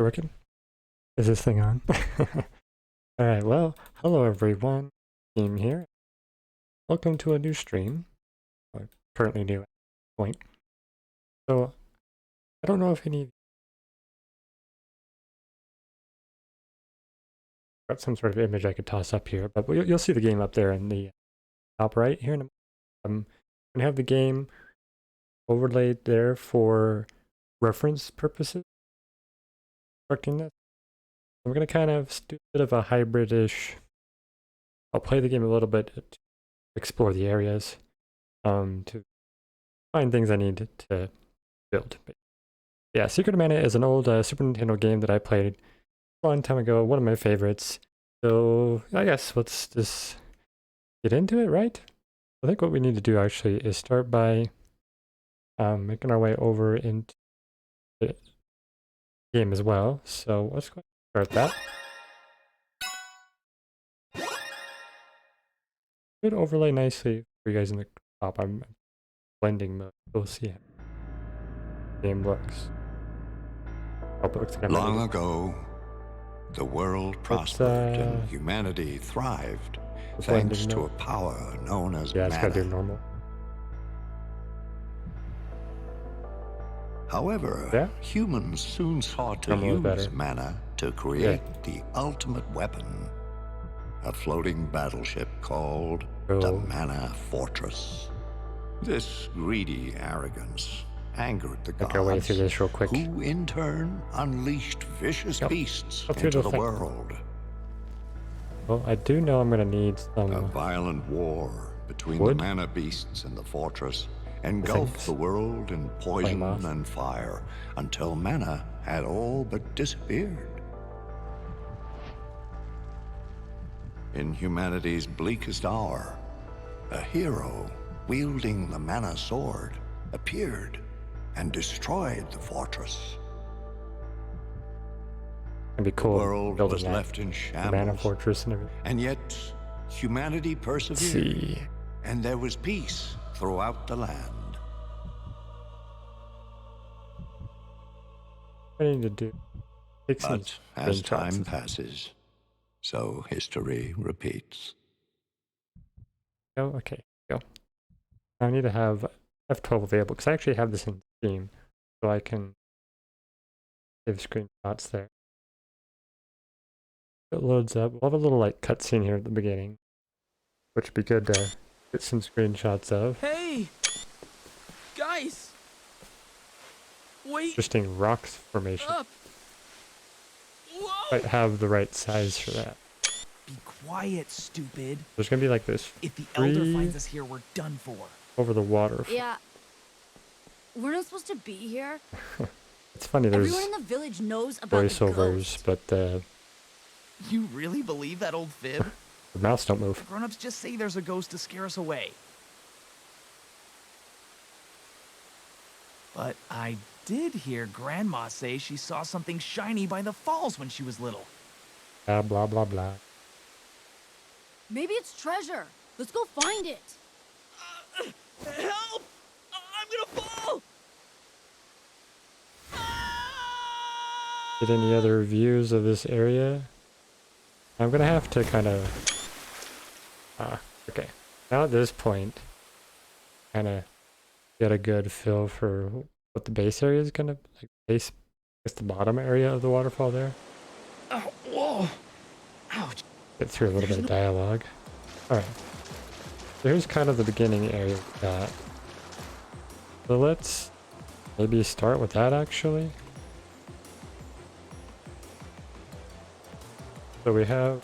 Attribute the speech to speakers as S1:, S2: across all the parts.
S1: working? Is this thing on? Alright, well, hello everyone. Team here. Welcome to a new stream. Or currently new at this point. So, I don't know if any of you got some sort of image I could toss up here, but you'll see the game up there in the top right here. I'm going to have the game overlaid there for reference purposes. Constructing this. I'm going to kind of do a bit of a hybrid-ish. I'll play the game a little bit to explore the areas, to find things I need to build. But yeah, Secret of Mana is an old Super Nintendo game that I played a long time ago, one of my favorites. So I guess let's just get into it, right? I think what we need to do actually is start by making our way over into the game as well. So let's go ahead and start that. Should overlay nicely for you guys in the top. I'm blending mode. We'll see how the game looks. Hope it looks like
S2: Long ago, the world prospered and humanity thrived thanks to a power known as
S1: mana. It's gotta do normal.
S2: However, humans soon sought to use mana to create the ultimate weapon. A floating battleship called the Mana Fortress. This greedy arrogance angered the gods,
S1: through this real quick.
S2: who in turn unleashed vicious beasts into the world.
S1: Well, I do know I'm going to need some...
S2: A violent war between the mana beasts and the fortress engulfed the world in poison and fire until mana had all but disappeared. In humanity's bleakest hour, a hero wielding the mana sword appeared and destroyed the fortress.
S1: It'd be cool.
S2: The world was left in shambles,
S1: mana fortress and everything.
S2: And yet humanity persevered, and there was peace throughout the land.
S1: What I need to do?
S2: But as time passes, so history repeats.
S1: Oh, okay, go. I need to have F12 available because I actually have this in Steam, so I can save screenshots there. It loads up. We'll have a little like cutscene here at the beginning, which would be good to get some screenshots of.
S3: Hey, guys! Wait.
S1: Interesting rocks formation.
S3: Up.
S1: Might have the right size for that.
S3: Be quiet, stupid.
S1: There's gonna be like this.
S3: If the elder finds us here, we're done for.
S1: Over the water.
S4: Yeah. We're not supposed to be here.
S1: It's funny. There's
S4: everyone in the village knows about
S1: voiceovers, but
S3: you really believe that old fib?
S1: The mouse don't move.
S3: The grown-ups just say there's a ghost to scare us away. But I did hear Grandma say she saw something shiny by the falls when she was little.
S1: Blah, blah, blah, blah.
S4: Maybe it's treasure. Let's go find it.
S3: Help! I'm gonna fall!
S1: Get any other views of this area? I'm gonna have to kind of... okay. Now at this point, kind of get a good feel for what the base area is gonna... like base... it's the bottom area of the waterfall there.
S3: Oh, whoa! Ouch!
S1: Get through a little bit of dialogue. Alright. So here's kind of the beginning area of that. So let's maybe start with that actually. So we have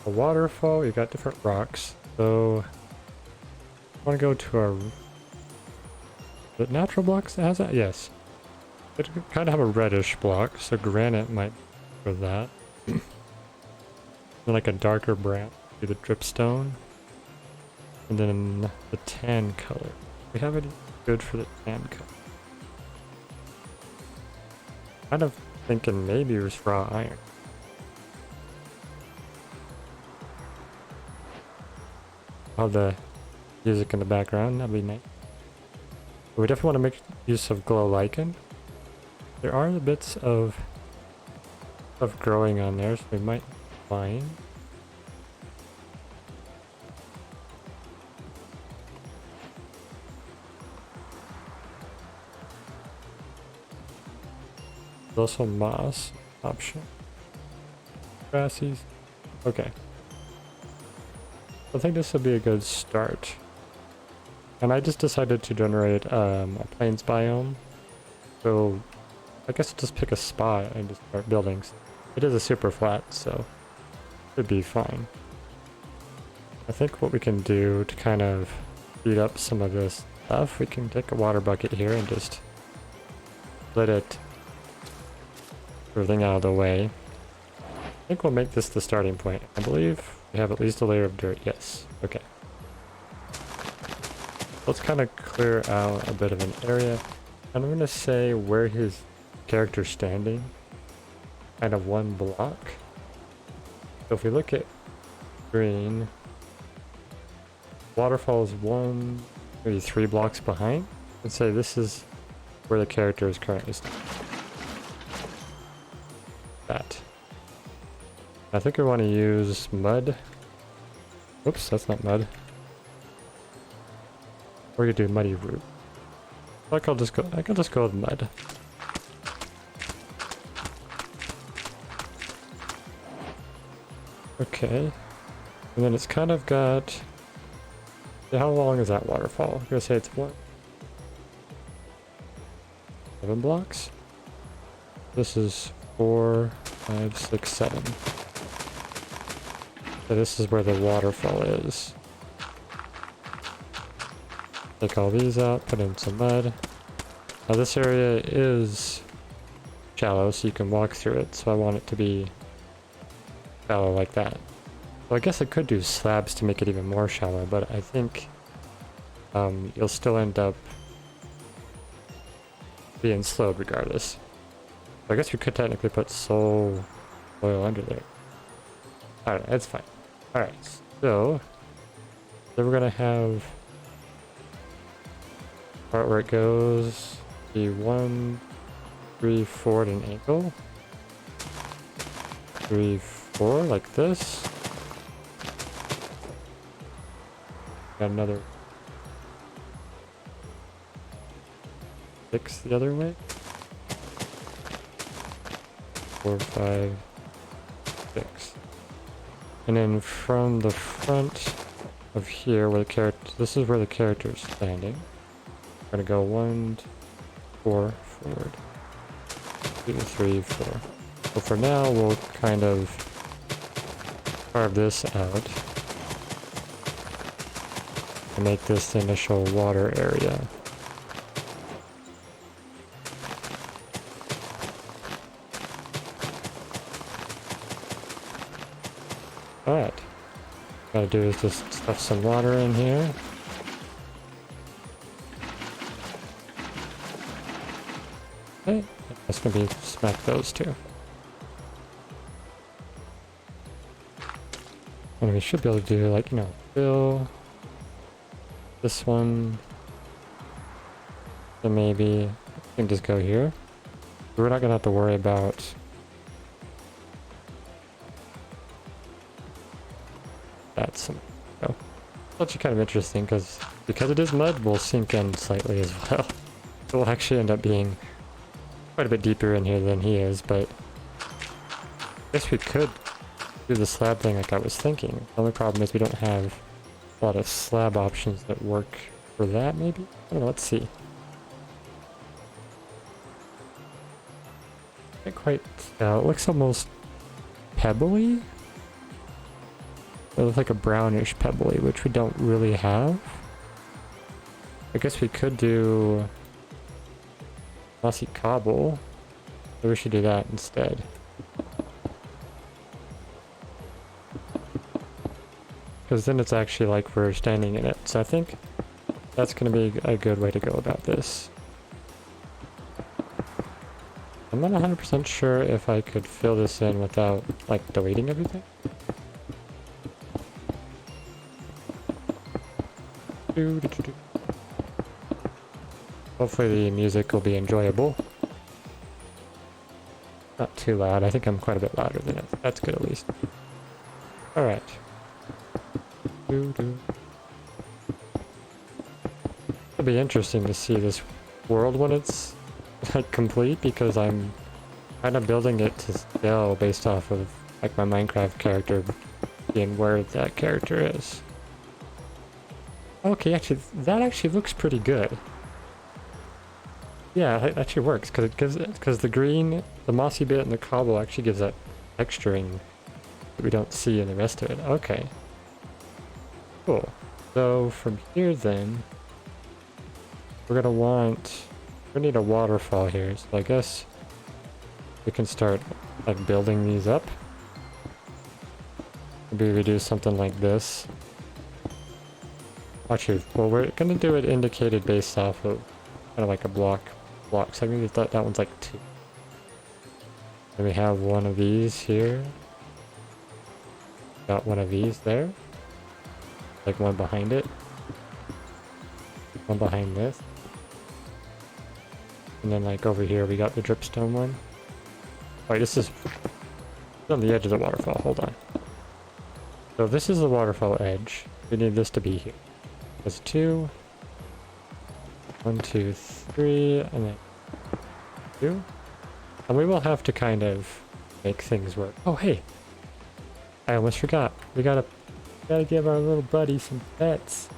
S1: a waterfall, we've got different rocks. So I want to go to our... is it natural blocks that has that? Yes. It kind of have a reddish block, so granite might be for that. Like a darker brown, be the dripstone. And then the tan color. We have it good for the tan color. Kind of thinking maybe it was raw iron. All the music in the background, that'd be nice. But we definitely want to make use of glow lichen. There are the bits of growing on there, so we might find. There's also moss option. Grassies. Okay. I think this will be a good start. And I just decided to generate a plains biome. So I guess I'll just pick a spot and just start building. It is a super flat, so it should be fine. I think what we can do to kind of speed up some of this stuff, we can take a water bucket here and just let it everything out of the way. I think we'll make this the starting point. I believe we have at least a layer of dirt. Yes. Okay. Let's kind of clear out a bit of an area. And I'm going to say where his character's standing. Kind of one block. So if we look at green, waterfall is 1, maybe 3 blocks behind. Let's say this is where the character is currently standing. That. I think we want to use mud. Oops, that's not mud. We're gonna do muddy root. I can just go with mud. Okay. And then it's kind of got, yeah, how long is that waterfall? I'm gonna say it's what? 7 blocks? This is 4, 5, 6, 7. So this is where the waterfall is. Take all these out, put in some mud. Now this area is shallow, so you can walk through it, so I want it to be shallow like that. Well, I guess I could do slabs to make it even more shallow, but I think you'll still end up being slowed regardless. So I guess we could technically put soil under there. Alright, that's fine. Alright, so then we're gonna have part where it goes be 1, 3, 4 at an angle. 3, 4 like this. Got another 6 the other way. 4, 5, 6. And then from the front of here where the character, this is where the character is standing. We're gonna go 1, 4 forward. 2, 3, 4. So for now we'll kind of carve this out and make this the initial water area. Alright. Gotta do is just stuff some water in here. Okay, that's gonna be smack those two. And we should be able to do like, you know, fill this one. So maybe we can just go here. We're not gonna have to worry about that. Some oh, it's actually kind of interesting because it is mud, we'll sink in slightly as well. It will actually end up being quite a bit deeper in here than he is, but I guess we could do the slab thing like I was thinking. The only problem is we don't have a lot of slab options that work for that, maybe? I don't know, let's see. Can't quite tell. It looks almost pebbly. It looks like a brownish pebbly, which we don't really have. I guess we could do mossy cobble. Maybe we should do that instead. Because then it's actually like we're standing in it. So I think that's going to be a good way to go about this. I'm not 100% sure if I could fill this in without like deleting everything. Hopefully the music will be enjoyable. Not too loud. I think I'm quite a bit louder than it. That's good at least. Alright. It'll be interesting to see this world when it's like complete, because I'm kind of building it to scale based off of like my Minecraft character being where that character is. Okay, actually, that actually looks pretty good. Yeah, it actually works because the green, the mossy bit, and the cobble actually gives that texturing that we don't see in the rest of it. Okay, cool. So from here then, we're gonna need a waterfall here. So I guess we can start like building these up. Maybe we do something like this. Actually, well, we're gonna do it indicated based off of kind of like a block. So I maybe thought that one's like 2. Then we have one of these here. Got one of these there. Like one behind it. One behind this. And then like over here we got the dripstone one. Wait, this is on the edge of the waterfall. Hold on. So this is the waterfall edge. We need this to be here. There's 2. 1, 2, 3, and then 2. And we will have to kind of make things work. Oh, hey! I almost forgot. We gotta give our little buddy some pets.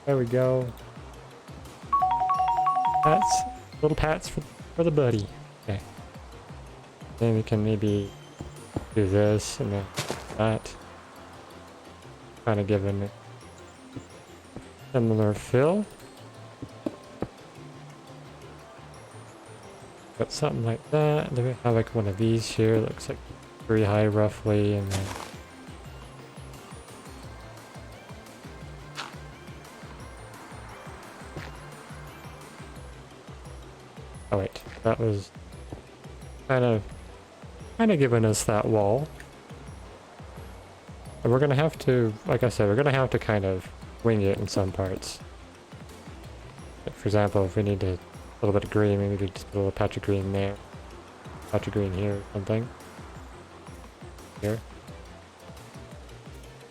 S1: There we go. Pats. Little pats for the buddy. Okay. Then we can maybe do this and then that. Kind of giving it similar fill. Got something like that. Then we have like one of these here. Looks like 3 high roughly, and then oh wait, that was kind of giving us that wall. And we're gonna have to, like I said, we're gonna have to kind of wing it in some parts. Like for example, if we need a little bit of green, maybe we just put a little patch of green there, patch of green here or something. Here.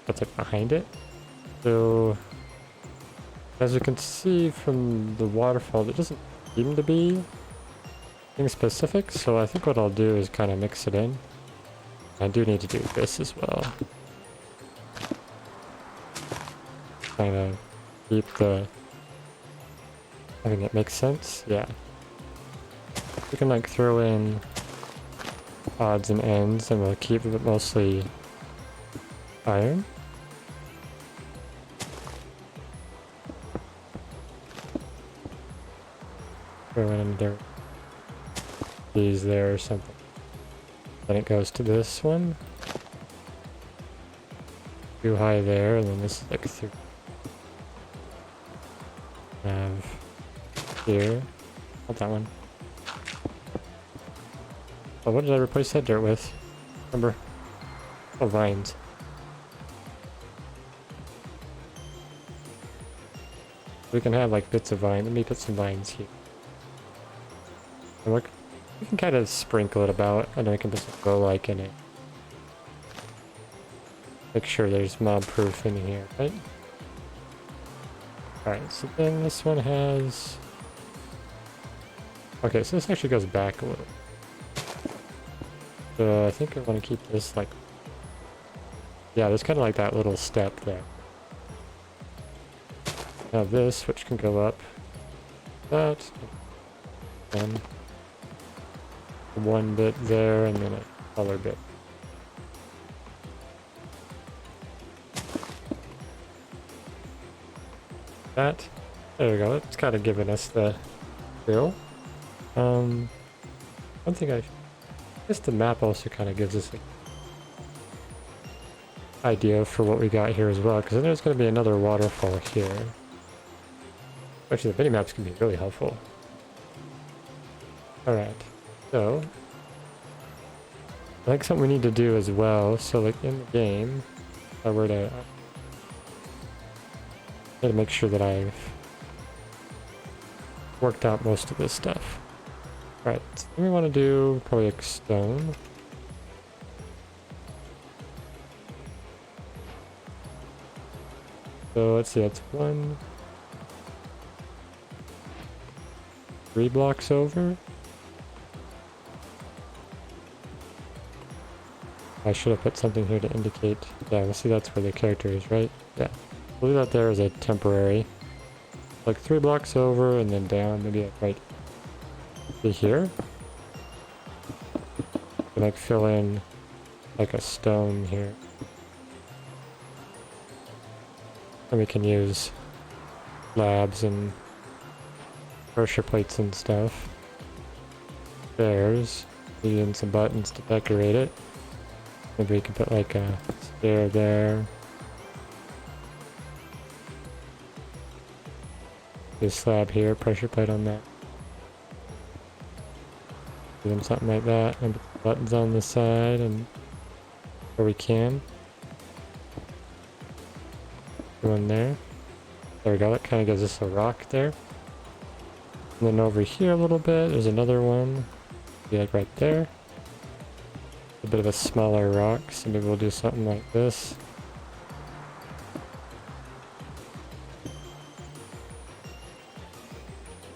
S1: That's like behind it. So as you can see from the waterfall, it doesn't seem to be anything specific, so I think what I'll do is kind of mix it in. I do need to do this as well. Kind of keep I think it makes sense, yeah. We can like throw in odds and ends and we'll keep it mostly iron. Throw in these there or something. Then it goes to this one. Too high there, and then this is like through. Have here. Not that one. Oh, what did I replace that dirt with? Remember? Oh, vines. We can have like bits of vine. Let me put some vines here. And we can kind of sprinkle it about, and then we can put some glow like in it. Make sure there's mob proof in here, right? Alright, so then this one has... Okay, so this actually goes back a little. So I think I want to keep this like... Yeah, there's kind of like that little step there. Now this, which can go up. That. And one bit there, and then a color bit. That. There we go. It's kind of giving us the feel. One thing I guess the map also kind of gives us an idea for what we got here as well, because then there's going to be another waterfall here. Actually, the mini maps can be really helpful. Alright, so I think something we need to do as well. So, like in the game, if I were to gotta make sure that I've worked out most of this stuff. Right, so then we want to do probably a stone. So let's see, that's 3 blocks over. I should have put something here to indicate. Yeah, we'll see that's where the character is, right? Yeah. We'll leave that there as a temporary. Like 3 blocks over and then down, maybe like right here. And like fill in like a stone here. And we can use slabs and pressure plates and stuff. Stairs. Leave in some buttons to decorate it. Maybe we can put like a stair there. This slab here, pressure plate on that. Give them something like that. And put buttons on the side and where we can. One there. There we go, that kind of gives us a rock there. And then over here a little bit, there's another one. Be like right there. A bit of a smaller rock, so maybe we'll do something like this.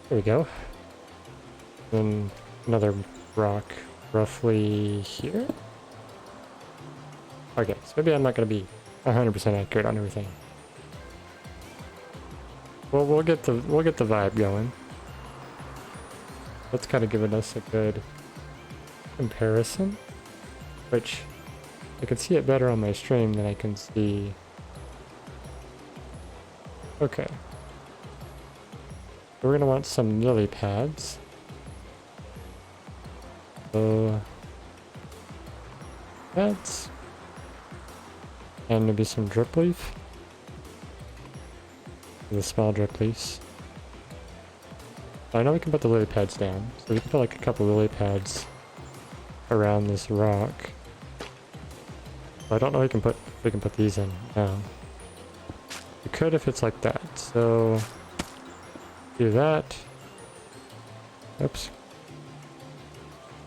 S1: There we go. Then another rock roughly here. Okay, so maybe I'm not going to be 100% accurate on everything. Well, we'll get the vibe going. That's kind of giving us a good comparison, which I can see it better on my stream than I can see. Okay. We're gonna want some lily pads. So pads. And maybe some drip leaf. The small drip leaves. I know we can put the lily pads down, so we can put like a couple lily pads around this rock. I don't know if we can put these in now. We could if it's like that. So do that. Oops.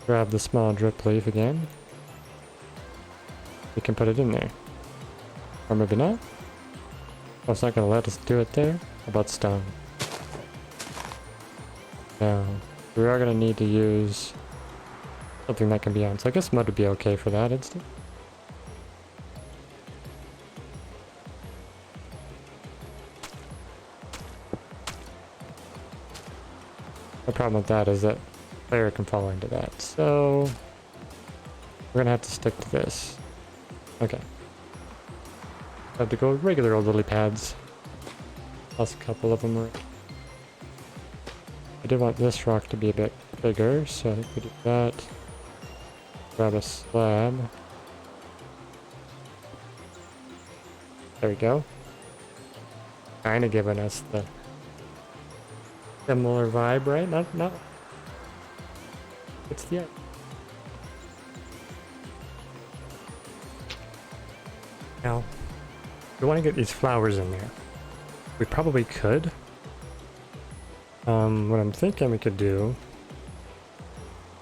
S1: Grab the small drip leaf again. We can put it in there. Or maybe not. Oh, it's not gonna let us do it there. How about stone? Now, we are gonna need to use something that can be on. So I guess mud would be okay for that instance. The problem with that is that player can fall into that. So we're gonna have to stick to this. Okay. Have to go with regular old lily pads. Plus a couple of them. I did want this rock to be a bit bigger, so I think we do that. Grab a slab. There we go. Kinda giving us the similar vibe, right? Not. It's the. Now, we want to get these flowers in there. We probably could. What I'm thinking we could do.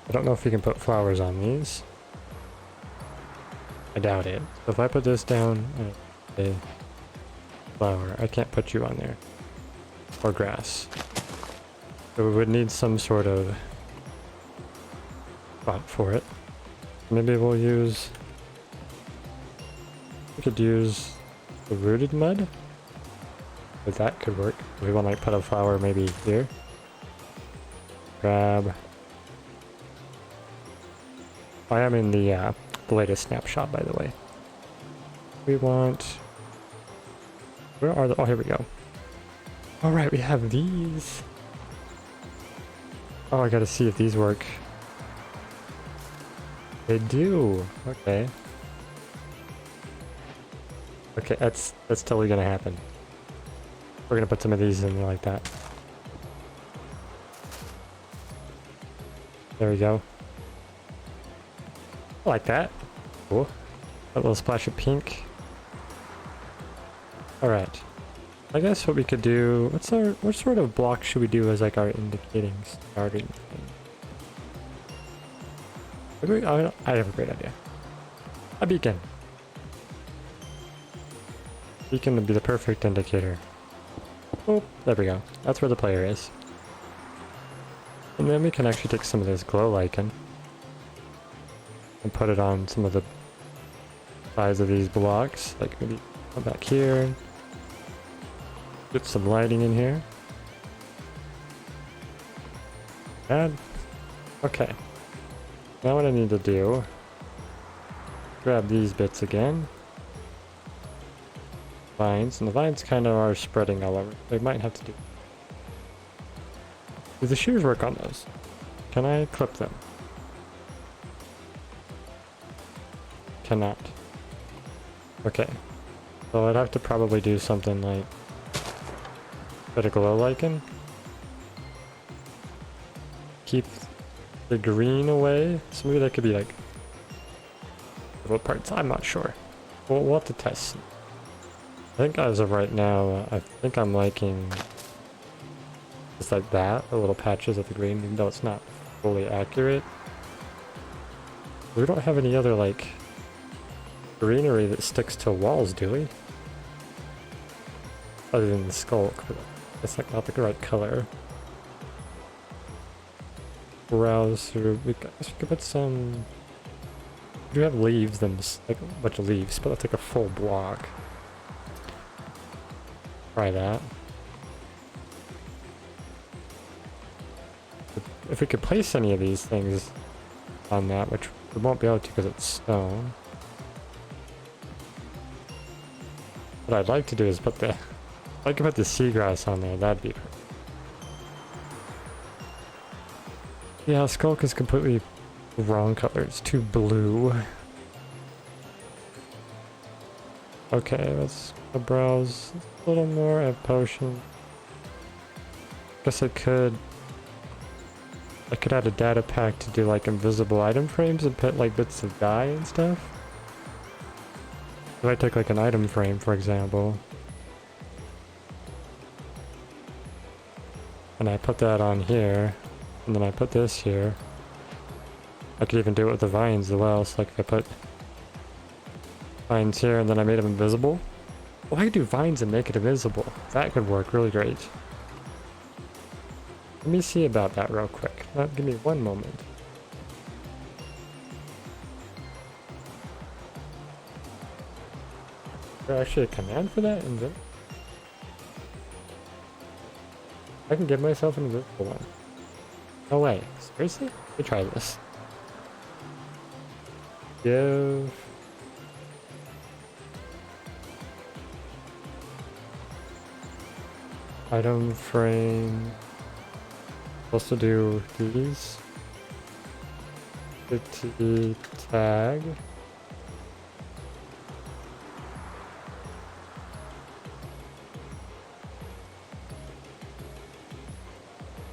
S1: I don't know if we can put flowers on these. I doubt it. So if I put this down, a flower, I can't put you on there. Or grass. So we would need some sort of spot for it. Maybe we'll use. We could use the rooted mud. But that could work. We want to like put a flower maybe here. Grab. I am in the latest snapshot, by the way. We want. Where are the? Oh, here we go. All right, we have these. Oh, I gotta see if these work. They do. Okay. Okay, that's totally gonna happen. We're gonna put some of these in there like that. There we go. I like that. Cool. A little splash of pink. Alright. I guess what we could do... what sort of block should we do as like our indicating starting thing? I have a great idea. A beacon. Beacon would be the perfect indicator. Oh, there we go. That's where the player is. And then we can actually take some of this glow lichen and put it on some of the sides of these blocks. Like maybe come back here. Get some lighting in here. And okay. Now what I need to do, grab these bits again. Vines, and the vines kind of are spreading all over. They might have to do. Do the shears work on those? Can I clip them? Cannot. Okay. So I'd have to probably do something like put a glow lichen. Keep the green away. So maybe that could be like what parts? I'm not sure. We'll have to test. I think as of right now, I think I'm liking just like that, the little patches of the green, even though it's not fully accurate. We don't have any other like greenery that sticks to walls, do we? Other than the skulk, but that's like not the right color. Browse through. I guess we could put some. We do have leaves, then just like a bunch of leaves, but that's like a full block. Try that. If we could place any of these things on that, which we won't be able to because it's stone. What I'd like to do is put the, I could put the seagrass on there. That'd be perfect. Yeah, skulk is completely wrong color. It's too blue. Okay, let's go browse a little more. I have potion. Guess I could add a data pack to do like invisible item frames and put like bits of dye and stuff. If I took like an item frame, for example, and I put that on here, and then I put this here, I could even do it with the vines as well. So like if I put vines here and then I made them invisible. Well, I could do vines and make it invisible. That could work really great. Let me see about that real quick. Give me one moment. Is there actually a command for that? I can give myself an invisible one. No way. Seriously? Let me try this. Give... item frame... Supposed to do these. City tag.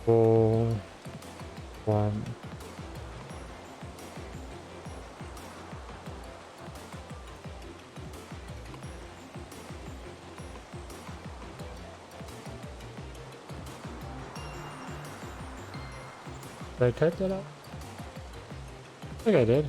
S1: Full one. Did I type that out? I think I did.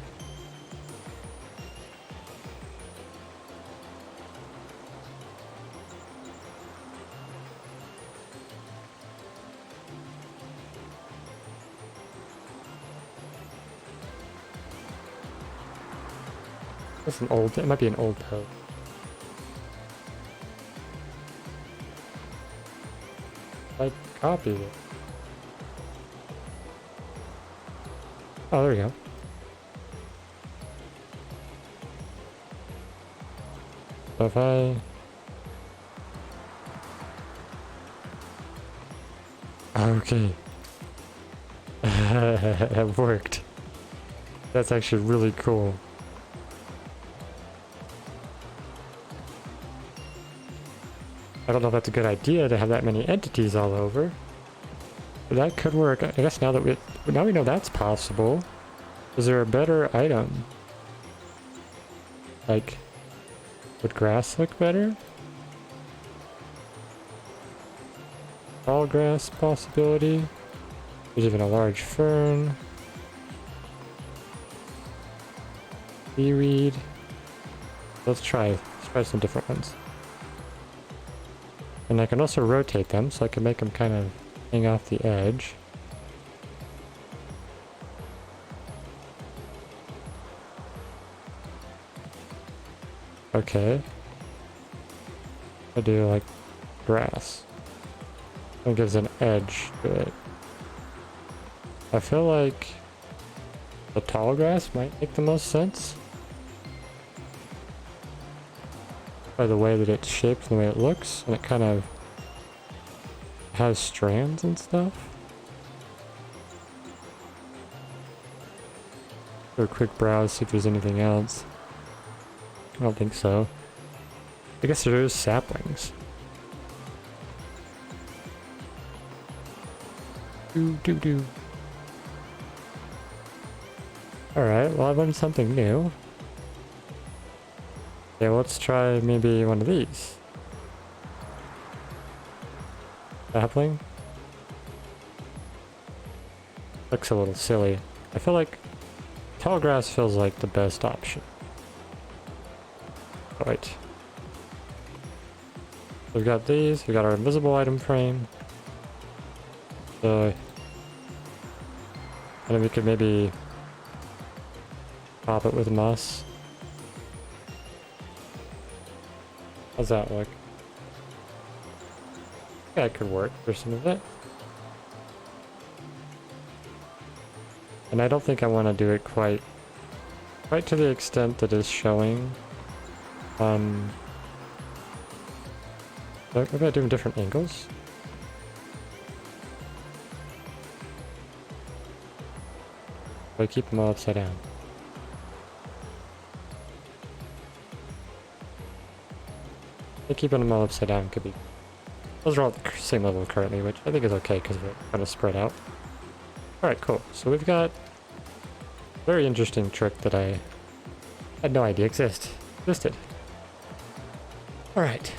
S1: That's an old, it might be an old code. I copied it. Oh, there we go. So if I... Okay. It worked. That's actually really cool. I don't know if that's a good idea to have that many entities all over. But that could work. I guess now that we know that's possible. Is there a better item? Like, would grass look better? Tall grass possibility. There's even a large fern. seaweed. Let's try some different ones. And I can also rotate them, so I can make them kind of hang off the edge. Okay. I do like grass. It gives an edge to it. I feel like the tall grass might make the most sense. By the way that it's shaped and the way it looks, and it kind of has strands and stuff. Do a quick browse, see if there's anything else. I don't think so. I guess there is saplings. Do. Alright, well, I learned something new. Okay, let's try maybe one of these. Sapling? Looks a little silly. I feel like tall grass feels like the best option. Right. We've got these, we got our invisible item frame. So, and then we could maybe top it with moss. How's that look? Yeah, it could work for some of it. And I don't think I want to do it quite to the extent that is showing. Maybe I do different angles. But I keep them all upside down. Keeping them all upside down could be... Those are all at the same level currently, which I think is okay because we're kind of spread out. Alright, cool. So we've got a very interesting trick that I had no idea existed. Alright,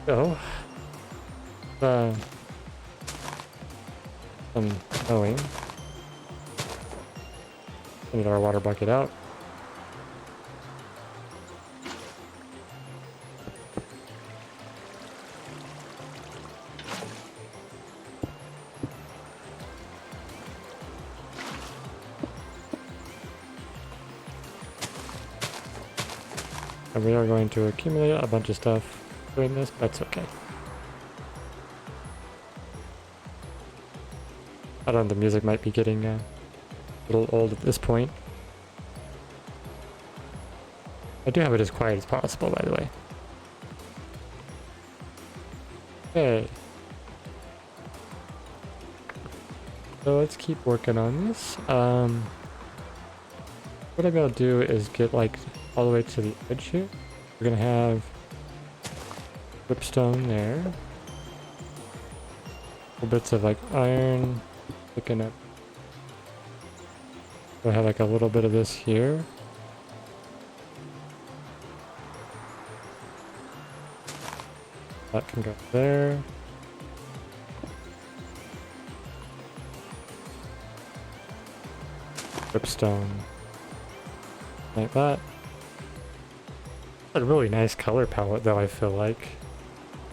S1: so... some mowing. Get our water bucket out. And we are going to accumulate a bunch of stuff doing this, but that's okay. I don't know, the music might be getting a little old at this point. I do have it as quiet as possible, by the way. Okay. So let's keep working on this. What I'm gonna do is get like all the way to the edge here. We're gonna have whipstone there. Little bits of like iron picking up. We'll have like a little bit of this here. That can go there. Whipstone. Like that. A really nice color palette though, I feel like.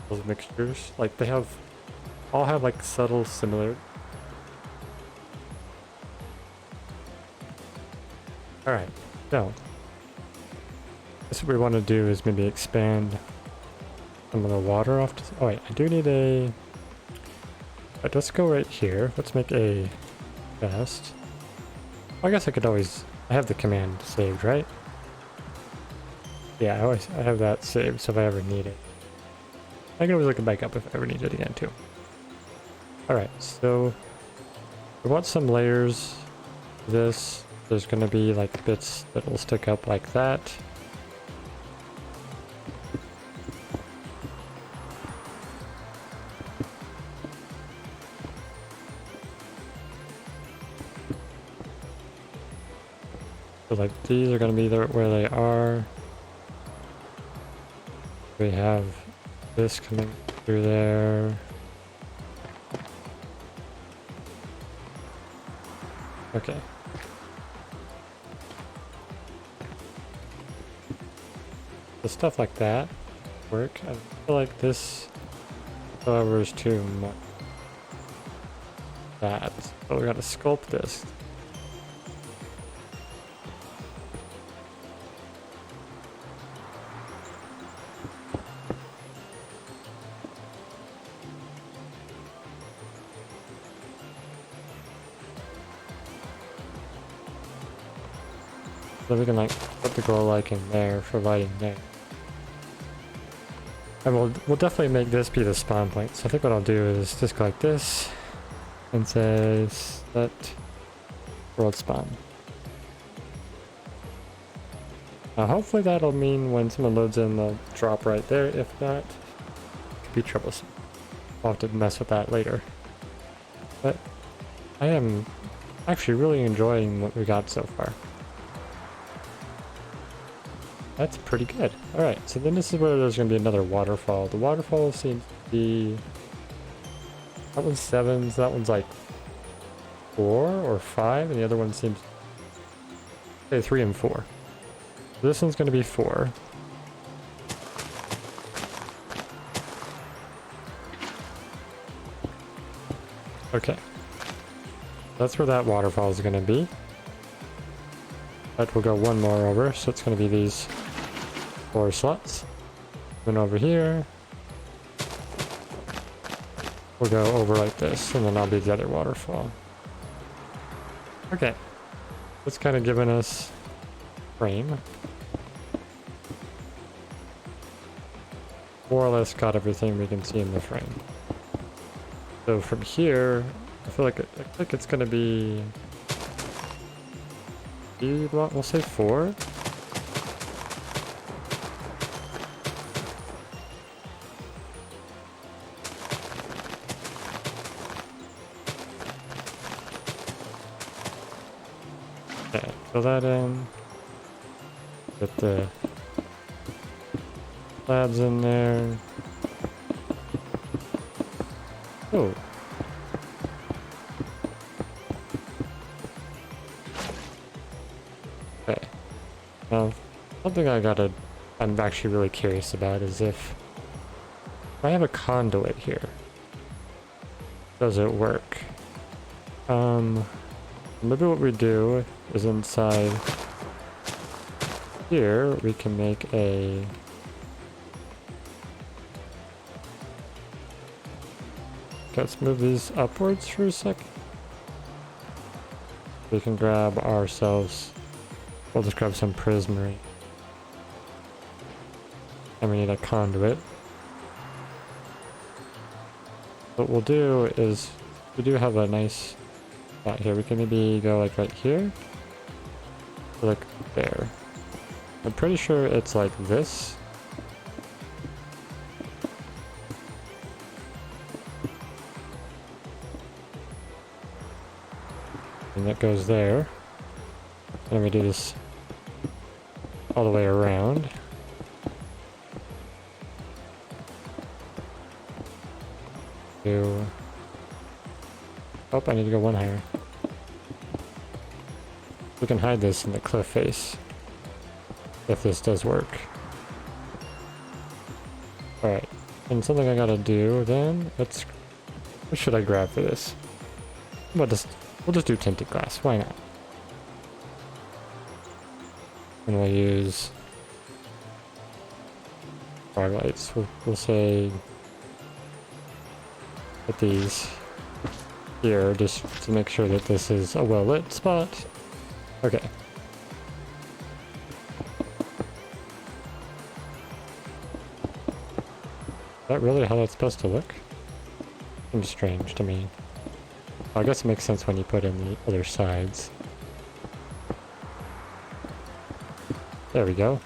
S1: Those mixtures. Like they all have like subtle similar. Alright, so what we want to do is maybe expand some of the water off to... Oh wait, I do need a... Right, let's go right here. Let's make a vest. I guess I could always... I have the command saved, right? Yeah, I have that saved, so if I ever need it. I can always look it back up if I ever need it again, too. Alright, so... we want some layers of this. There's gonna be, like, bits that will stick up like that. So, like, these are gonna be there where they are. We have this coming through there. Okay. the stuff like that work. I feel like this, however, is too much. That. So we gotta sculpt this. So we can like put the glow like in there for lighting there. And we'll definitely make this be the spawn point. So I think what I'll do is just go like this and say set world spawn. Now hopefully that'll mean when someone loads in they'll drop right there. If not, it could be troublesome. I'll have to mess with that later. But I am actually really enjoying what we got so far. That's pretty good. Alright, so then this is where there's going to be another waterfall. The waterfall seems to be... That one's 7, so that one's like 4 or 5, and the other one seems... Okay, 3 and 4. So this one's going to be 4. Okay. That's where that waterfall is going to be. But we'll go one more over, so it's going to be these 4 slots. Then over here, we'll go over like this, and then that'll be the other waterfall. Okay, that's kind of giving us frame. More or less got everything we can see in the frame. So from here, I feel like it's going to be... We'll say 4. Okay, fill that in. Get the slabs in there. Oh. Okay. Now, something I'm actually really curious about is if I have a conduit here, does it work? Maybe what we do is inside here, we can make a... Let's move these upwards for a second. We can grab ourselves... We'll just grab some prismarine. And we need a conduit. What we'll do is, we do have a nice spot here. We can maybe go like right here. Or like there. I'm pretty sure it's like this. And that goes there. And we do this all the way around. Oh, I need to go one higher. We can hide this in the cliff face if this does work. Alright, and something I gotta do then, what should I grab for this? We'll just do tinted glass, why not? And we'll use fog lights. We'll say put these here just to make sure that this is a well-lit spot. Okay. Is that really how that's supposed to look? Seems strange to me. Well, I guess it makes sense when you put in the other sides. There we go.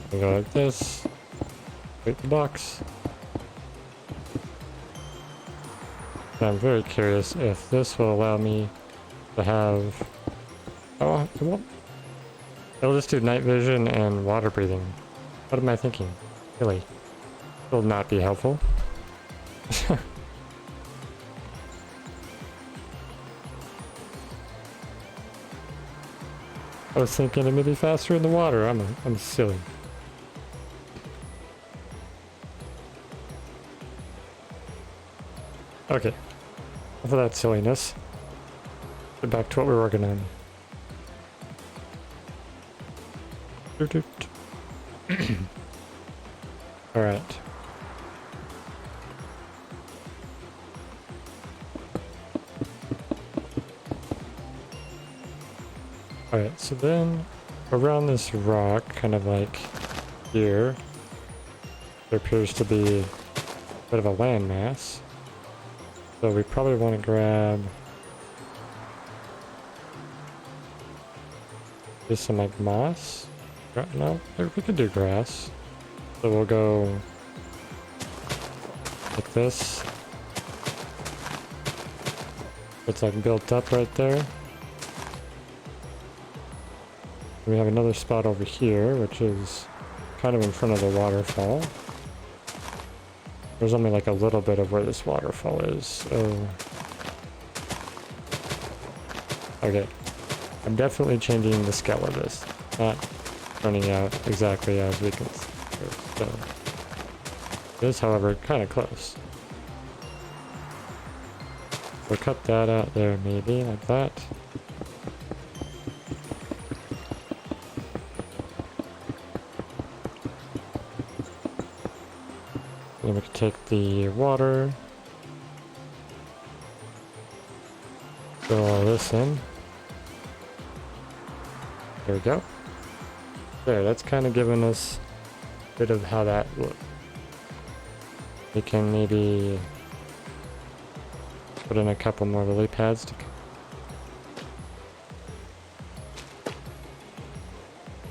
S1: Go like this. Break the box. And I'm very curious if this will allow me to have... Oh, it won't. It'll just do night vision and water breathing. What am I thinking? Really? Will not be helpful. I was thinking it may be faster in the water. I'm silly. Okay. Enough of that silliness. Get back to what we're working on. Alright. Alright, so then around this rock, kind of like here, there appears to be a bit of a landmass. So we probably want to grab just some like moss. No, we could do grass. So we'll go like this. It's like built up right there. We have another spot over here, which is kind of in front of the waterfall. There's only like a little bit of where this waterfall is, so... Okay. I'm definitely changing the scale of this. Not turning out exactly as we can see here, so... It is, however, kind of close. We'll cut that out there, maybe, like that. Then we can take the water, fill all this in. There we go. There, that's kind of giving us a bit of how that looks. We can maybe put in a couple more lily pads to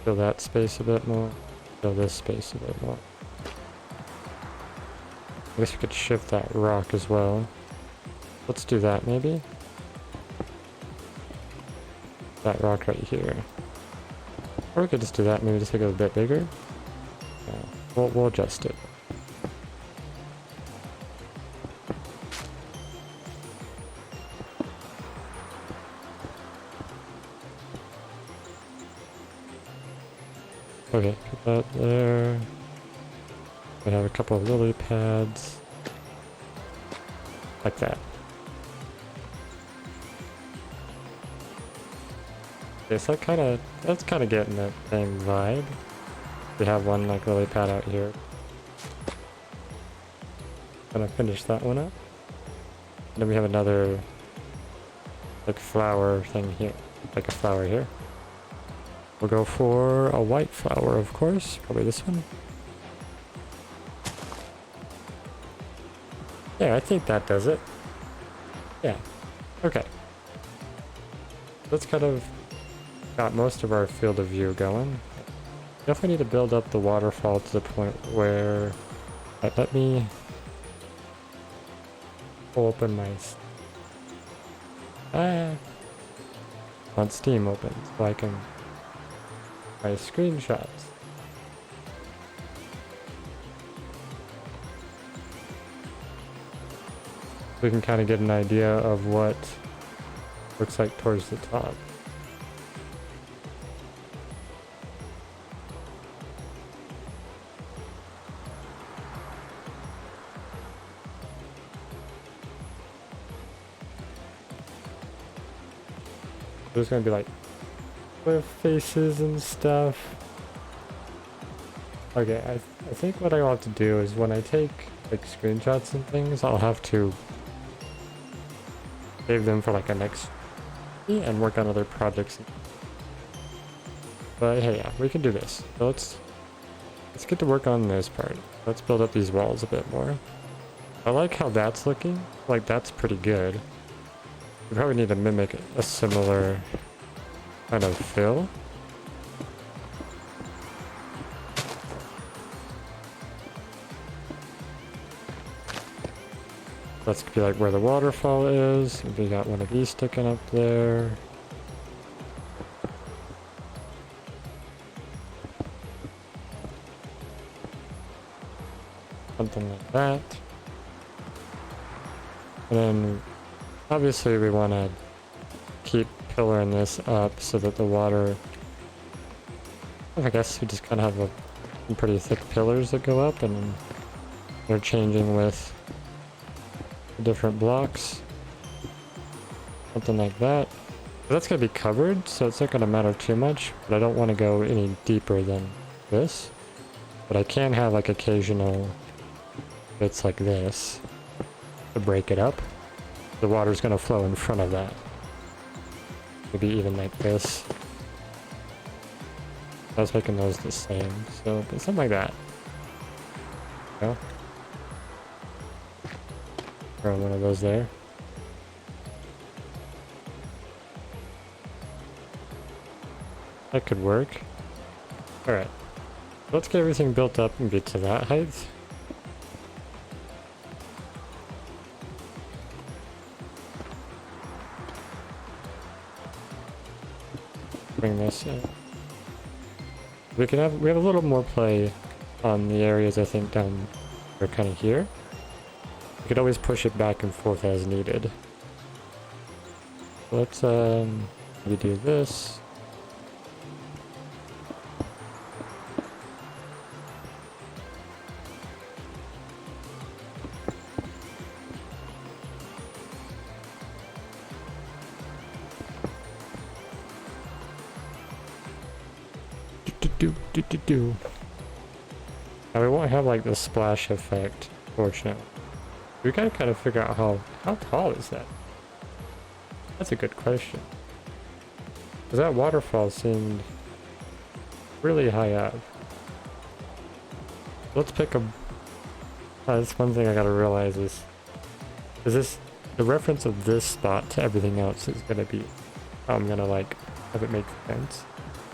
S1: fill that space a bit more, fill this space a bit more. I guess we could shift that rock as well. Let's do that maybe. That rock right here. Or we could just do that, maybe just make it a bit bigger. Yeah, we'll adjust it. Okay, put that there. We have a couple of lily pads. Like that. Okay, so that's kind of getting that same vibe. We have one like lily pad out here. Gonna finish that one up. And then we have another like flower thing here. Like a flower here. We'll go for a white flower, of course. Probably this one. Yeah, I think that does it. Yeah. Okay. That's kind of got most of our field of view going. Definitely need to build up the waterfall to the point where... let me open my... want Steam open so I can... my screenshots. We can kind of get an idea of what looks like towards the top. There's gonna be like cliff faces and stuff. Okay, I think what I'll have to do is when I take like screenshots and things, I'll have to save them for like a next and work on other projects. But hey, yeah, we can do this. So let's get to work on this part. Let's build up these walls a bit more. I like how that's looking. Like that's pretty good. We probably need to mimic a similar kind of fill. That's gonna be like where the waterfall is. We got one of these sticking up there. Something like that. And then obviously we want to keep pillaring this up so that the water, I guess we just kind of have some pretty thick pillars that go up, and they're changing with different blocks. Something like that. That's going to be covered, so it's not going to matter too much, but I don't want to go any deeper than this. But I can have like occasional bits like this to break it up. The water's going to flow in front of that. Maybe even like this. I was making those the same, so something like that. Yeah. Throw one of those there. That could work. Alright. Let's get everything built up and get to that height. Bring this in. We have a little more play on the areas, I think, down or kind of here. We could always push it back and forth as needed. Let's maybe do this. Now we won't have like the splash effect, fortunately. We gotta kind of figure out how tall is that? That's a good question. Because that waterfall seemed really high up. Let's pick a... that's one thing I gotta realize is this the reference of this spot to everything else is gonna be how I'm gonna like have it make sense.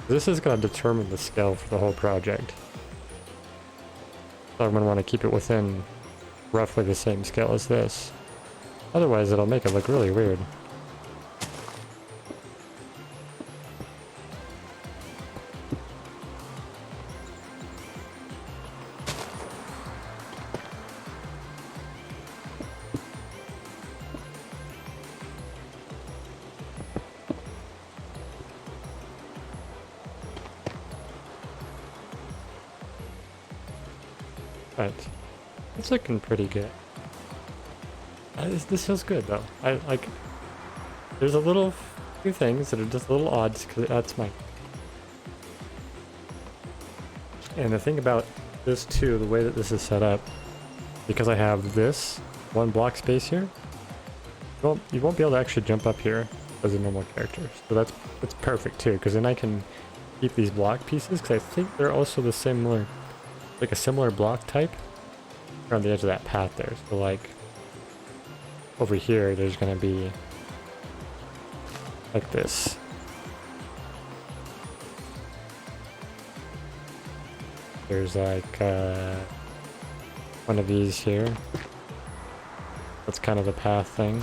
S1: This is going to determine the scale for the whole project. So I'm going to want to keep it within roughly the same scale as this. Otherwise it'll make it look really weird. Right. It's looking pretty good. This feels good though. I like. There's a little few things that are just little odds because that's my. And the thing about this too, the way that this is set up, because I have this one block space here, you won't be able to actually jump up here as a normal character. So that's perfect too, because then I can keep these block pieces because I think they're also the similar. Like a similar block type around the edge of that path there. So like over here there's gonna be like this. There's like one of these here. That's kind of the path thing.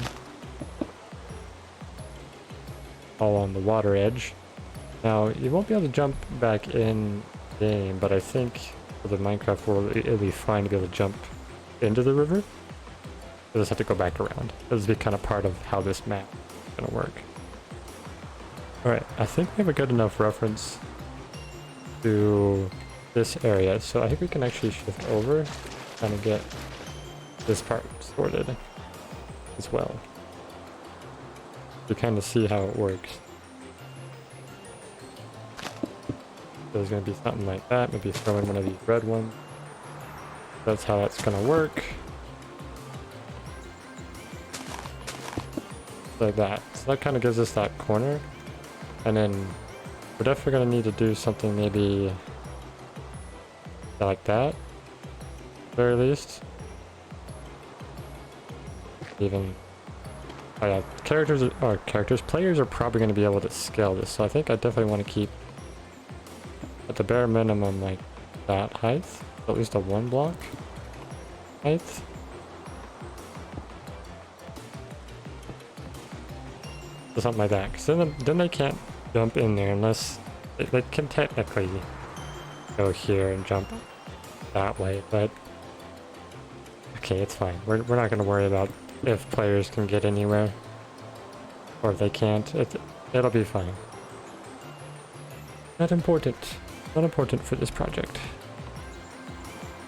S1: All on the water edge. Now you won't be able to jump back in game, but I think for the Minecraft world, it'll be fine to be able to jump into the river. You'll just have to go back around. It'll be kind of part of how this map is going to work. Alright, I think we have a good enough reference to this area, so I think we can actually shift over, kind of get this part sorted as well. To kind of see how it works. There's going to be something like that, maybe throw in one of these red ones. That's how that's going to work. Like that. So that kind of gives us that corner. And then we're definitely going to need to do something maybe like that. At the very least. Even... oh yeah, players are probably going to be able to scale this. So I think I definitely want to keep at the bare minimum, like that height, at least a 1 block height. So something like that, because then they can't jump in there unless they can technically go here and jump that way, but okay, it's fine. We're not going to worry about if players can get anywhere. Or if they can't, it'll be fine. Not important. Not important for this project.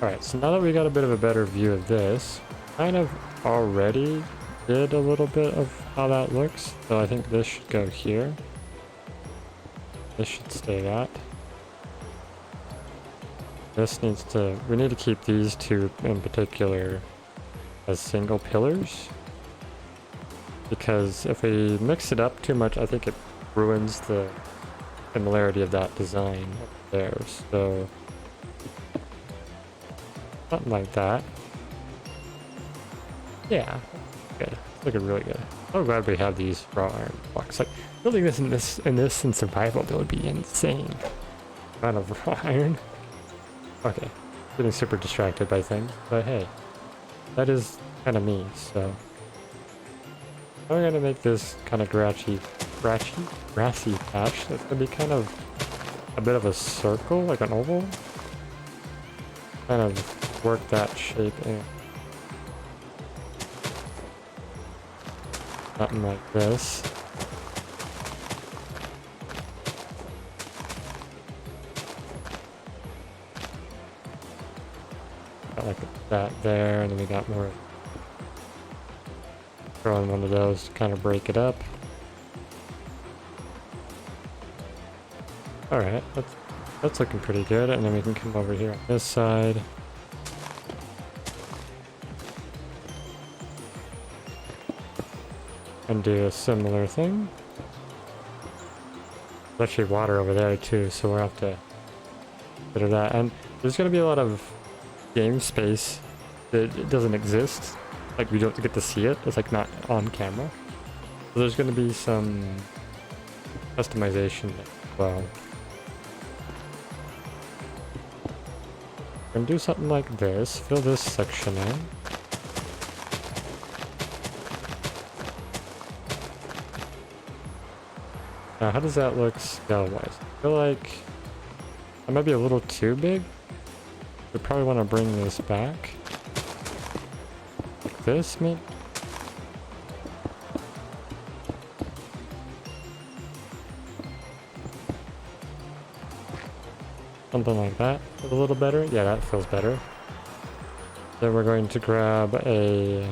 S1: Alright, so now that we got a bit of a better view of this, kind of already did a little bit of how that looks. So I think this should go here. This should stay that. This needs to, we need to keep these two in particular as single pillars. Because if we mix it up too much, I think it ruins the similarity of that design there. So something like that. Yeah, good. It's looking really good. I'm glad we have these raw iron blocks. Like building this in survival, that would be insane. Amount of raw iron. Okay, getting super distracted by things, but hey, that is kind of me. So I'm gonna make this kind of grassy patch. That's gonna be kind of a bit of a circle, like an oval. Kind of work that shape in. Something like this. Got like that there, and then we got more. Throw in one of those to kind of break it up. Alright, that's looking pretty good, and then we can come over here on this side. And do a similar thing. There's actually water over there too, so we'll have to consider that. And there's going to be a lot of game space that it doesn't exist. Like we don't get to see it. It's like not on camera. So there's going to be some customization as well. We're going to do something like this. Fill this section in. Now, how does that look scale-wise? I feel like that might be a little too big. We probably want to bring this back. Like this, maybe? Something like that. A little better? Yeah, that feels better. Then we're going to grab a...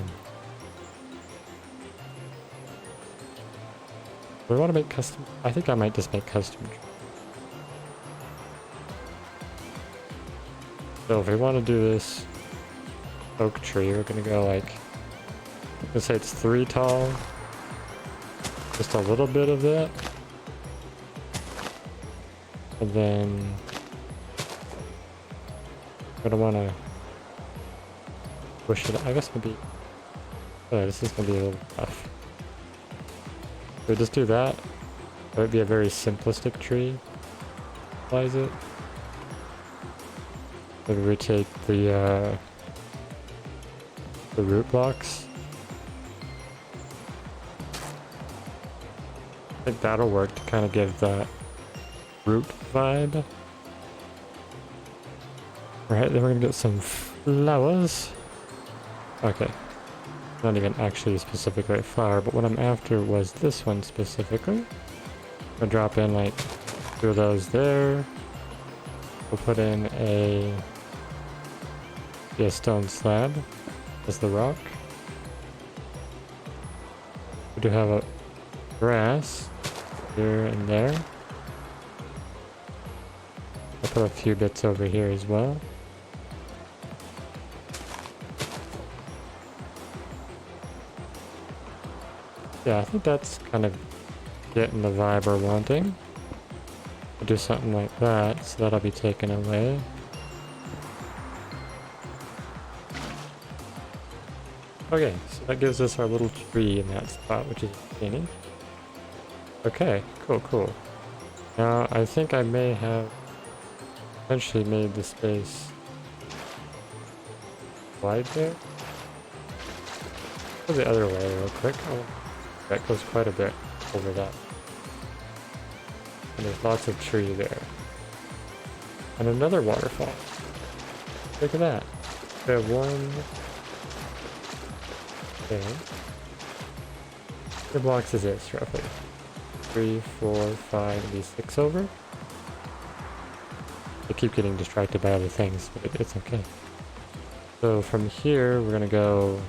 S1: We want to make custom... I think I might just make custom. So if we want to do this oak tree, we're going to go like... Let's say it's 3 tall. Just a little bit of that. And then... I'm going to want to push it... I guess maybe... Oh, this is going to be a little tough. So just do that. That would be a very simplistic tree. Applies it. Maybe we take the root blocks. I think that'll work to kind of give that root vibe. Right, then we're gonna get some flowers. Okay. Not even actually specifically a flower, but what I'm after was this one specifically. I'll drop in like 2 of those there. We'll put in a stone slab as the rock. We do have a grass here and there. I'll put a few bits over here as well. Yeah, I think that's kind of getting the vibe we're wanting. We'll do something like that, so that'll be taken away. Okay, so that gives us our little tree in that spot, which is entertaining. Okay, cool. Now, I think I may have potentially made the space wide there. Go the other way real quick. Oh. That goes quite a bit over that. And there's lots of tree there. And another waterfall. Look at that. We have 1, Okay. How many blocks is this, roughly? 3, 4, 5, maybe 6 over? I keep getting distracted by other things, but it's okay. So from here, we're gonna go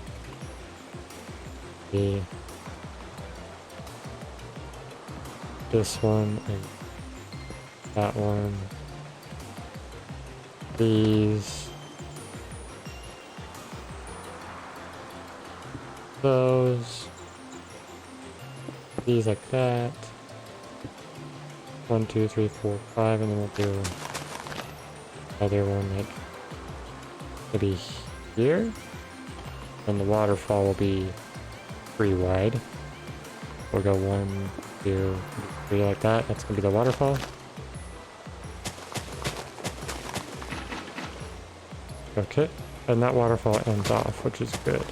S1: this one and that one. These. Those. These like that. 1, 2, 3, 4, 5, and then we'll do another one like maybe here. And the waterfall will be 3 wide. We'll go 1, 2, 3 like that. That's gonna be the waterfall. Okay, and that waterfall ends off, which is good.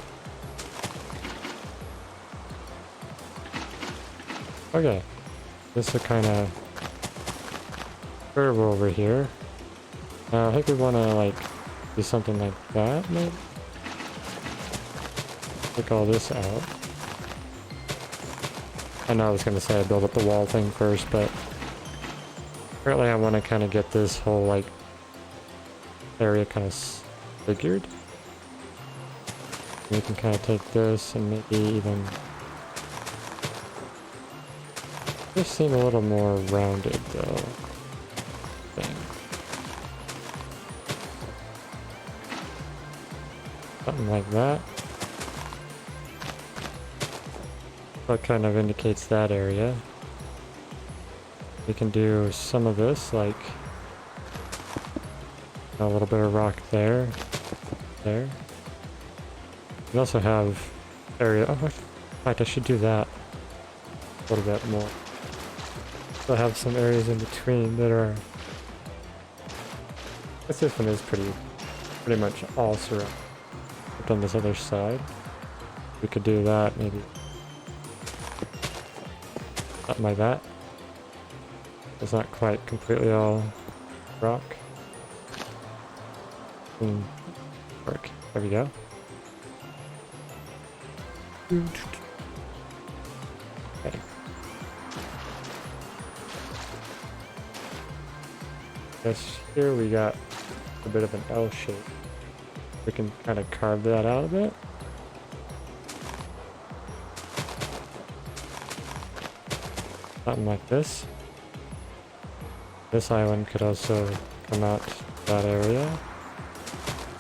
S1: Okay, this will kind of curve over here. I think we want to like do something like that, maybe. Take all this out. I know I was gonna say I build up the wall thing first, but apparently I want to kind of get this whole like area kind of figured. We can kind of take this and maybe even just seem a little more rounded though. Thing. Something like that. That kind of indicates that area. We can do some of this, like a little bit of rock there. There. We also have area. Oh, in fact, I should do that a little bit more. So I have some areas in between that are. I guess this one is pretty much all surrounded. But on this other side, we could do that maybe. Something like that. It's not quite completely all rock. Work. There we go. Okay. Guess here we got a bit of an L shape. We can kind of carve that out a bit. Something like this. This island could also come out that area.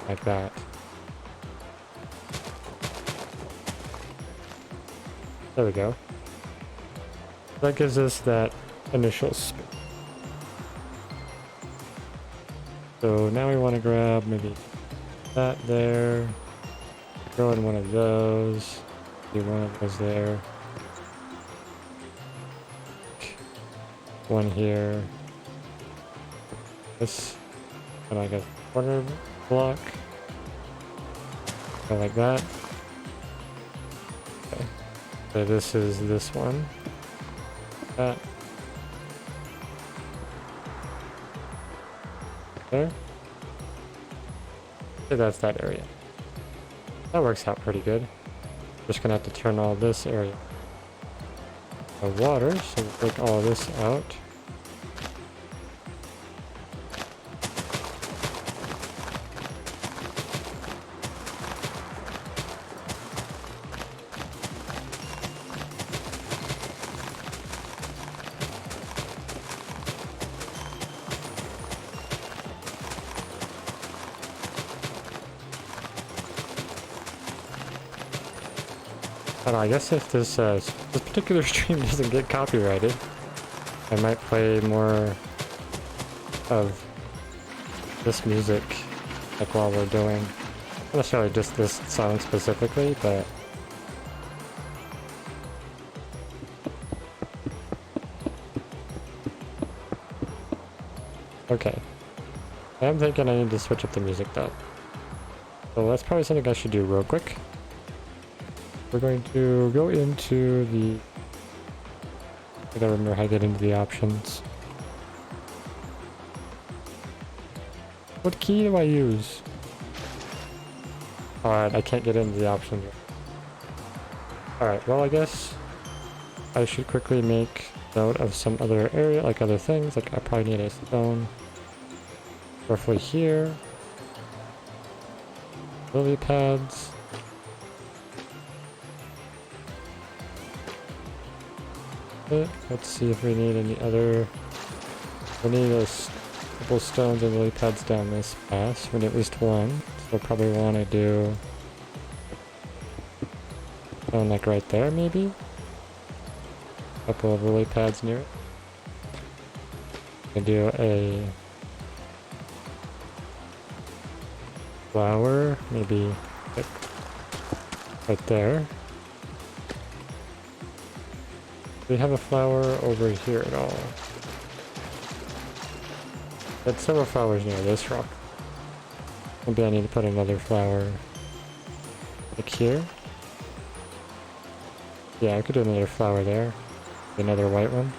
S1: Like that. There we go. That gives us that initial spin. So now we want to grab maybe that there. Throw in one of those. Do one of those there. One here. This. And I guess corner block. Go like that. Okay. So this is this one. That. There. So that's that area. That works out pretty good. Just gonna have to turn all this area of water, so we'll take all this out. I don't know, I guess if this particular stream doesn't get copyrighted, I might play more of this music, like while we're doing, not necessarily just this song specifically, but okay. I am thinking I need to switch up the music though. So that's probably something I should do real quick. We're going to go into the... I gotta remember how to get into the options. What key do I use? Alright, I can't get into the options. Alright, well I guess I should quickly make note of some other area, like other things. Like I probably need a stone roughly here. Lily pads. Let's see if we need any other. We need a couple stones and lily pads down this pass. We need at least one. So we'll probably want to do stone like right there, maybe. A couple of lily pads near it. We can do a flower, maybe like right there. Do we have a flower over here at all? There's several flowers near this rock. Maybe I need to put another flower like here. Yeah, I could do another flower there. Another white one.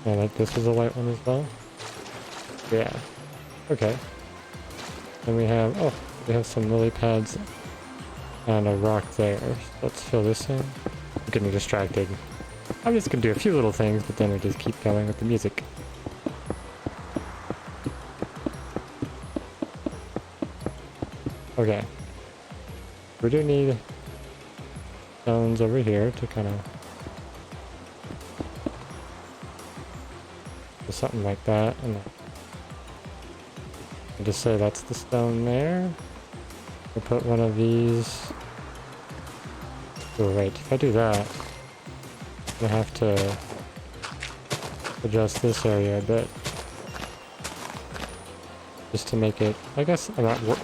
S1: And like this is a white one as well. Yeah. Okay. Then we have, oh, we have some lily pads and a rock there. So let's fill this in. I'm getting distracted. I'm just gonna do a few little things, but then we just keep going with the music. Okay. We do need stones over here to kind of do something like that, and just say that's the stone there. We'll put one of these. Oh wait, if I do that, I have to adjust this area a bit. Just to make it, I guess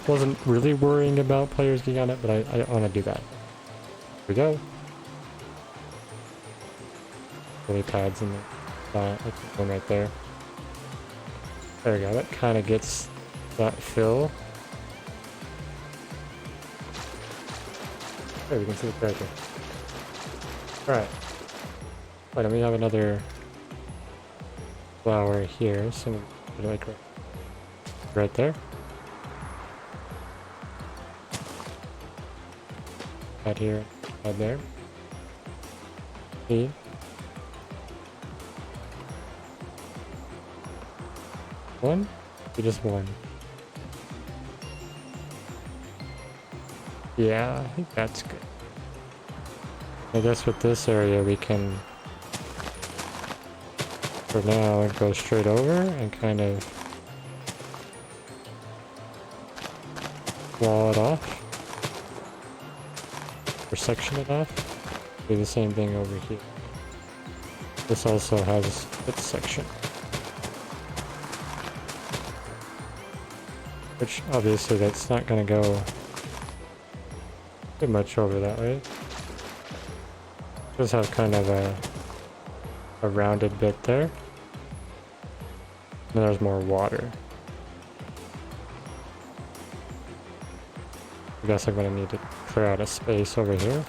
S1: wasn't really worrying about players getting on it, but I want to do that. Here we go. Lily pads in the one right there. There we go, that kind of gets that fill. There we can see the character. Alright. Wait, and we have another flower here, so we put it like right there. Add here, add there. See? One? Or just one? Yeah, I think that's good. I guess with this area we can, for now, go straight over and kind of wall it off. Or section it off. Do the same thing over here. This also has its section. Which, obviously, that's not going to go too much over that way. Does have kind of a rounded bit there. And there's more water. I guess I'm going to need to clear out a space over here.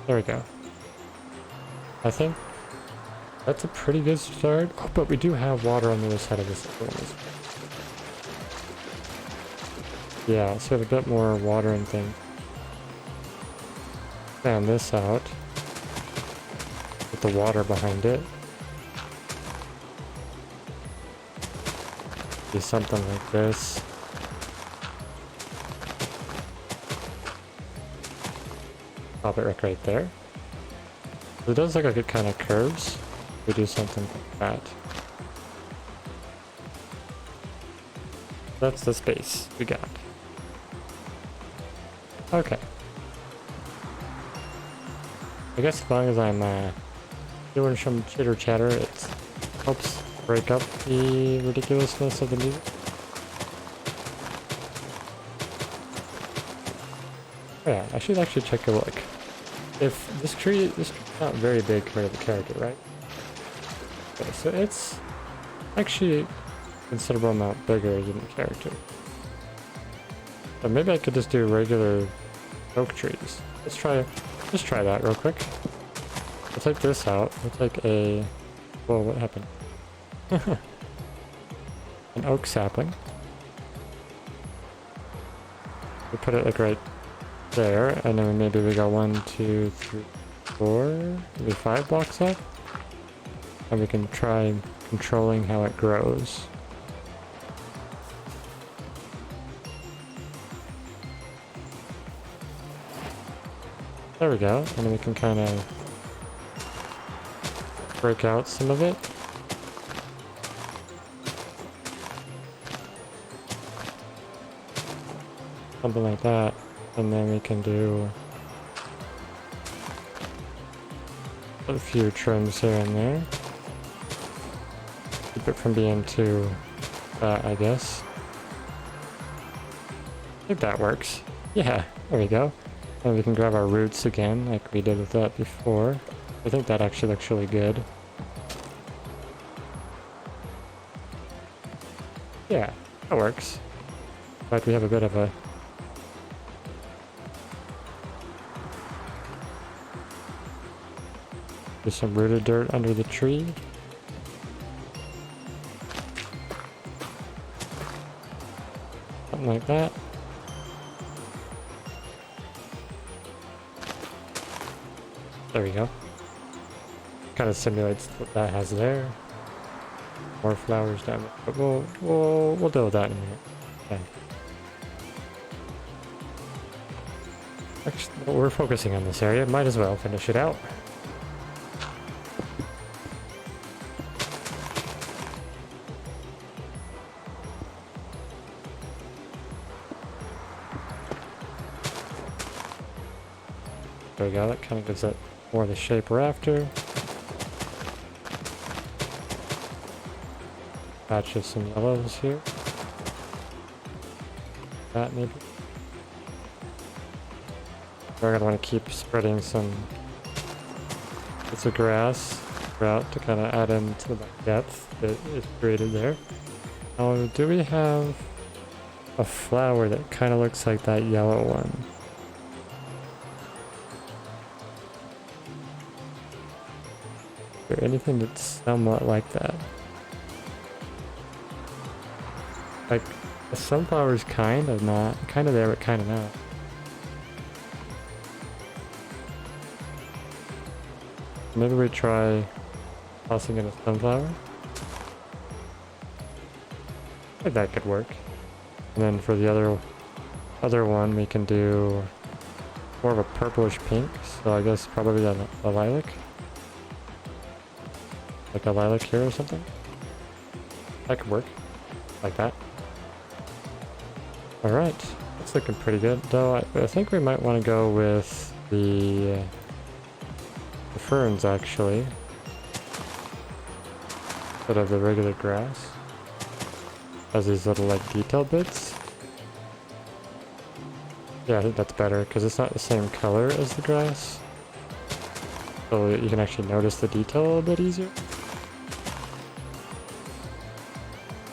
S1: There we go. I think that's a pretty good start. Oh, but we do have water on the other side of this one as well. Yeah, so we have a bit more water and things. Fan this out with the water behind it. Do something like this. Pop it right there. It does look like it kind of curves. We do something like that. That's the space we got. Okay. I guess as long as I'm doing some chitter chatter, it helps break up the ridiculousness of the music. Yeah, I should actually check a look. If this tree's not very big compared to the character, right? Okay, so it's actually a considerable amount bigger than the character. But maybe I could just do regular oak trees. Let's try that real quick. We'll take this out. We'll take a... Whoa, what happened? An oak sapling. We put it like right there, and then maybe we go 1, 2, 3, 4, maybe 5 blocks up. And we can try controlling how it grows. There we go, and then we can kind of break out some of it. Something like that, and then we can do a few trims here and there. Keep it from being too fat, I guess. I think that works. Yeah, there we go. And we can grab our roots again, like we did with that before. I think that actually looks really good. Yeah, that works. In fact, we have a bit of a... There's some rooted dirt under the tree. Something like that. There we go. Kind of simulates what that has there. More flowers down there, but we'll deal with that in a minute. Okay. Actually, we're focusing on this area. Might as well finish it out. There we go. That kind of gives it more of the shape we're after. Patch of some yellows here. That maybe. We're gonna want to keep spreading some bits of grass throughout to kind of add into the depth that is created there. Now, do we have a flower that kind of looks like that yellow one? Is there anything that's somewhat like that? Like, the sunflower's kind of not, kind of there, but kind of not. Maybe we try tossing in a sunflower. I think that could work. And then for the other one, we can do more of a purplish pink. So I guess probably a lilac. Like a lilac here or something. That could work. Like that. Alright, that's looking pretty good, though I think we might want to go with the ferns, actually, instead of the regular grass. Has these little, like, detail bits. Yeah, I think that's better, because it's not the same color as the grass. So you can actually notice the detail a little bit easier.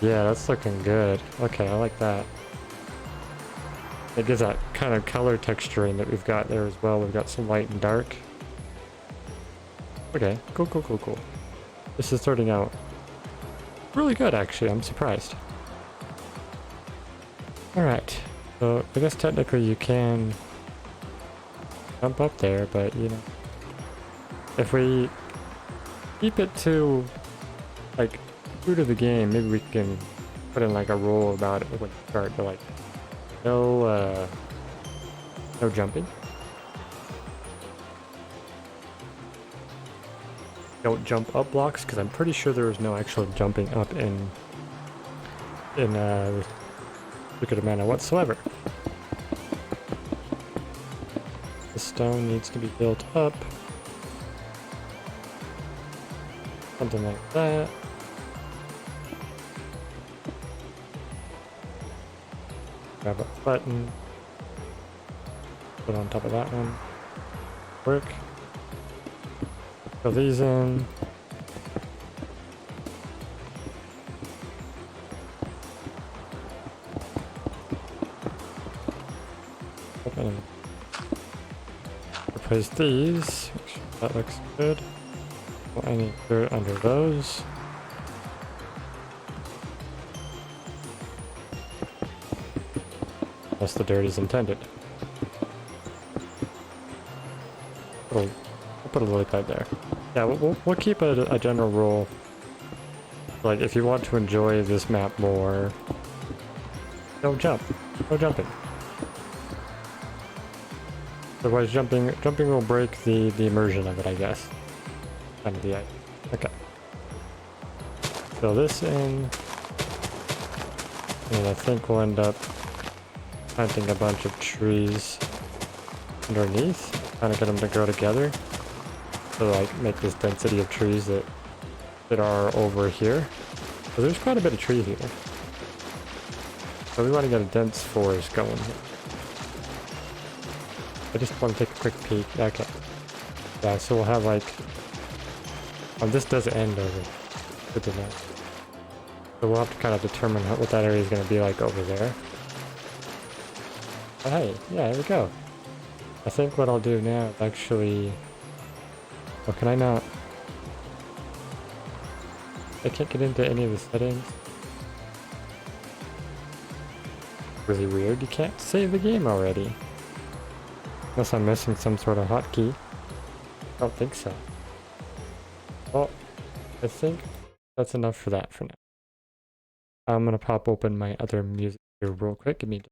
S1: Yeah, that's looking good. Okay, I like that. It gives that kind of color texturing that we've got there as well. We've got some light and dark. Okay, cool. This is starting out really good, actually. I'm surprised. Alright, so I guess technically you can jump up there, but you know, if we keep it to like true to the game, maybe we can put in like a rule about it when you start to like no jumping. Don't jump up blocks, because I'm pretty sure there is no actual jumping up in Secret of Mana whatsoever. The stone needs to be built up. Something like that. Grab a button. Put it on top of that one. Work. Fill these in. place these. Make sure that looks good. Well, any dirt under those. Unless the dirt is intended. We'll put a lily pad there. Yeah, we'll keep a general rule. Like, if you want to enjoy this map more, don't jump. No jumping. Otherwise, jumping will break the immersion of it, I guess. Kind of the idea. Okay. Fill this in. And I think we'll end up planting a bunch of trees underneath. Kind of get them to grow together. To like make this density of trees that are over here. So there's quite a bit of tree here. So we want to get a dense forest going here. I just want to take a quick peek. Okay. Yeah, so we'll have like... Oh, this does end over. Good to know. So we'll have to kind of determine what that area is going to be like over there. Oh, hey, yeah, there we go. I think what I'll do now is actually... Oh, can I not? I can't get into any of the settings. Really weird, you can't save the game already. Unless I'm missing some sort of hotkey. I don't think so. Well, I think that's enough for that for now. I'm gonna pop open my other music here real quick. Give me...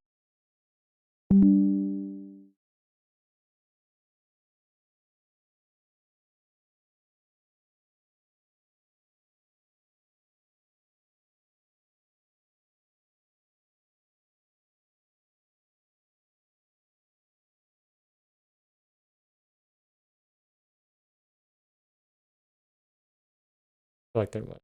S1: like there was.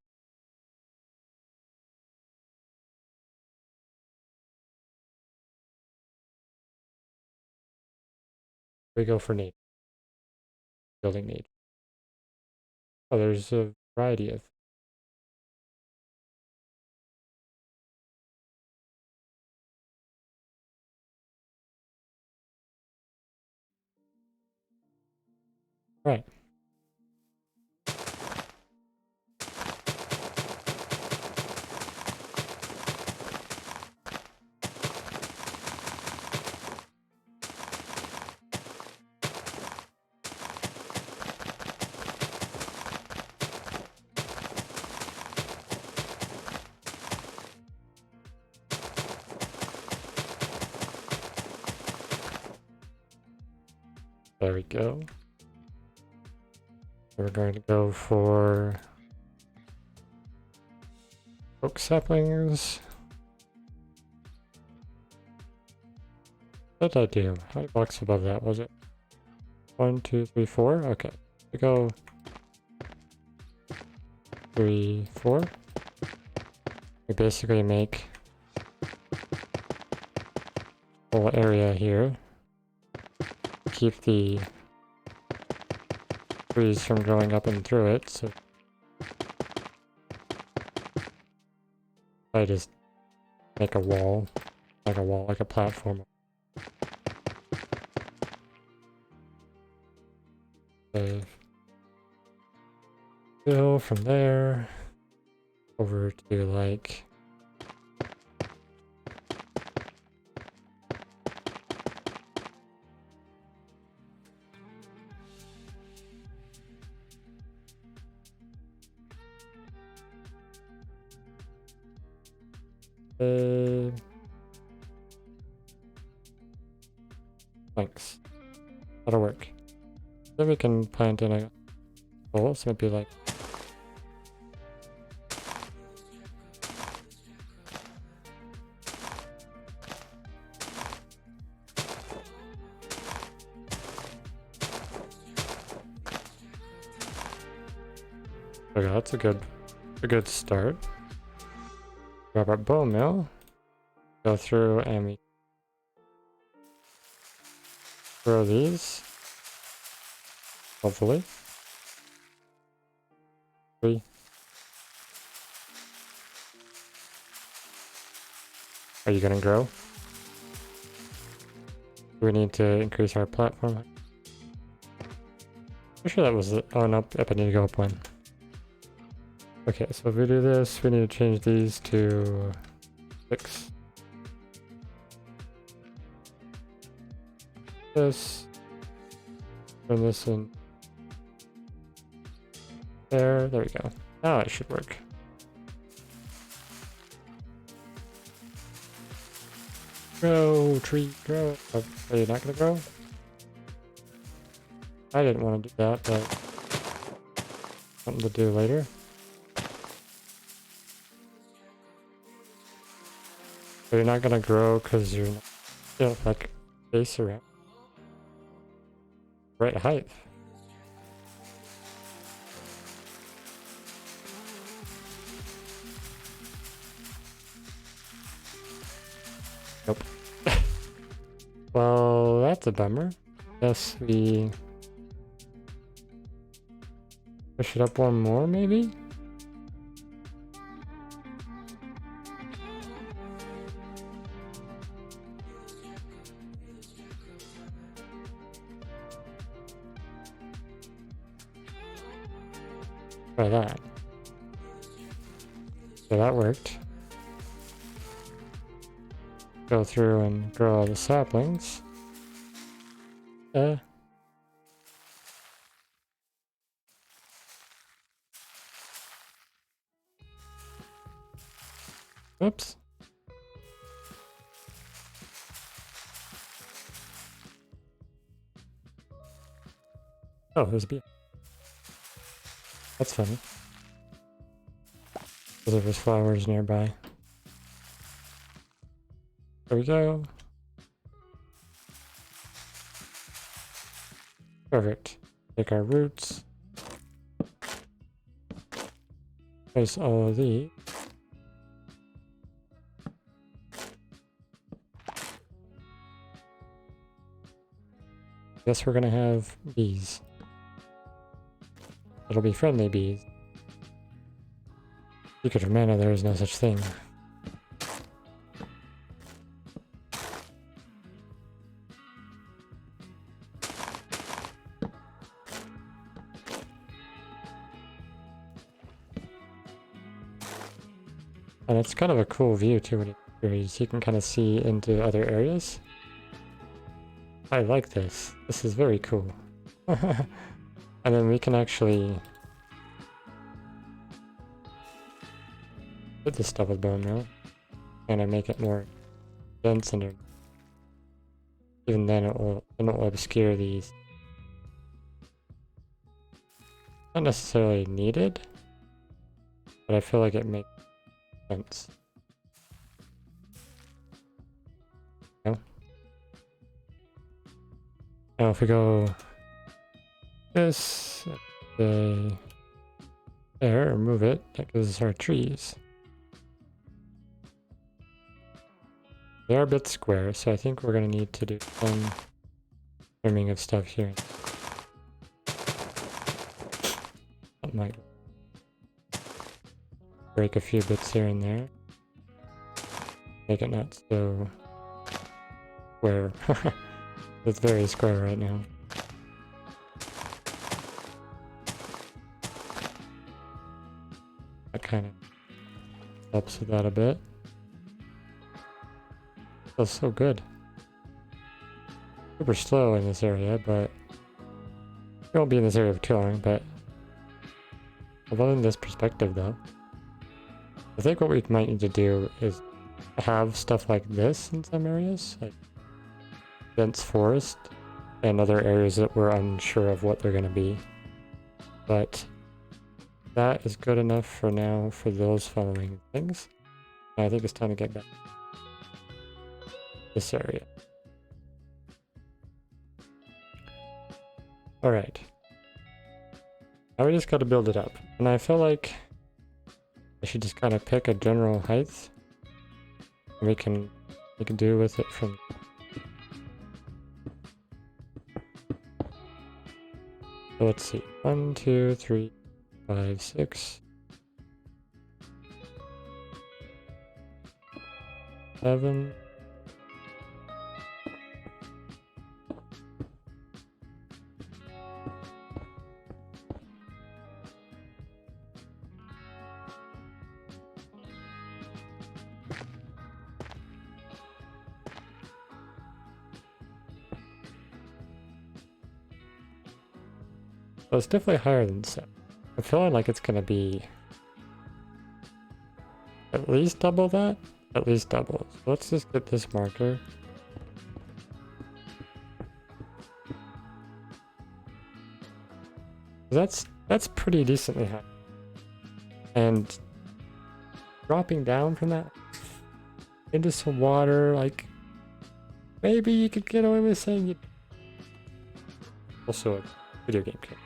S1: We go for nature. Building nature. Oh, there's a variety of... Right. There we go. We're going to go for oak saplings. What did I do? How many blocks above that was it? 1, 2, 3, 4? Okay. We go 3, 4. We basically make a whole area here. Keep the trees from growing up and through it, so I just make a wall, like a platform. Go from there over to like thanks. That'll work. Then we can plant in a hole, so maybe like okay, that's a good start. Grab our bone mill, go through and we throw these. Hopefully. 3. Are you gonna grow? Do we need to increase our platform? I'm sure that was it. Oh, nope. Yep, I need to go up one. Okay, so if we do this, we need to change these to 6. This. Turn this in. There we go. Now it should work. Grow, tree, grow. Oh, are you not gonna grow? I didn't want to do that, but something to do later. But you're not gonna grow because you're not, you know, like base around right height. Nope. Well, that's a bummer. Guess we push it up one more, maybe? Try that. So that worked. Go through and grow all the saplings. Oops. Oh, there's a bee. That's funny. Because there's flowers nearby. There we go. Perfect. Take our roots. Place all of these. Guess we're gonna have bees. It'll be friendly bees. Secret of mana, there is no such thing. And it's kind of a cool view too when you can kind of see into other areas. I like this. This is very cool. And then we can actually put this stuff with bone meal and make it more dense, and even then it will obscure these. Not necessarily needed, but I feel like it makes sense. No? Now if we go this, there, or move it, that gives us our trees. They are a bit square, so I think we're going to need to do some trimming of stuff here. That might break a few bits here and there. Make it not so square. It's very square right now. That kind of helps with that a bit. Feels so good. Super slow in this area, but we won't be in this area for too long, but although in this perspective though, I think what we might need to do is have stuff like this in some areas, like dense forest, and other areas that we're unsure of what they're going to be. But that is good enough for now for those following things. I think it's time to get back to this area. Alright. Now we just got to build it up. And I feel like I should just kind of pick a general height. And we can do with it from... So let's see. 1, 2, 3, 5, 6, 7. So it's definitely higher than 7. I'm feeling like it's gonna be at least double that. At least double. So let's just get this marker. That's pretty decently high. And dropping down from that into some water, like maybe you could get away with saying you also a video game character.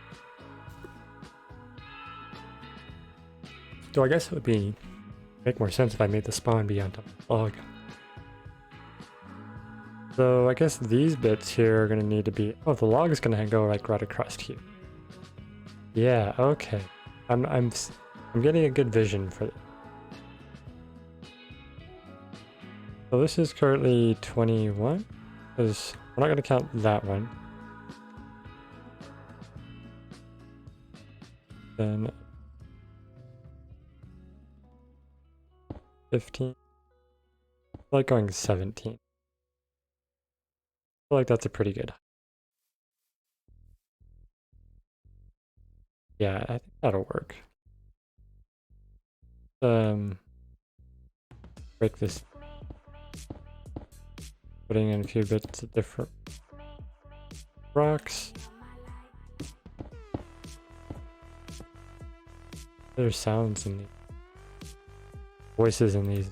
S1: So I guess it would make more sense if I made the spawn be on top of the log. So I guess these bits here are gonna need to be. Oh, the log is gonna go like right across here. Yeah. Okay. I'm getting a good vision for it. So this is currently 21, because we're not going to count that one. Then 15. I feel like going 17. I feel like that's a pretty good. Yeah, I think that'll work. Break this. Putting in a few bits of different rocks. There's sounds in these. Voices in these.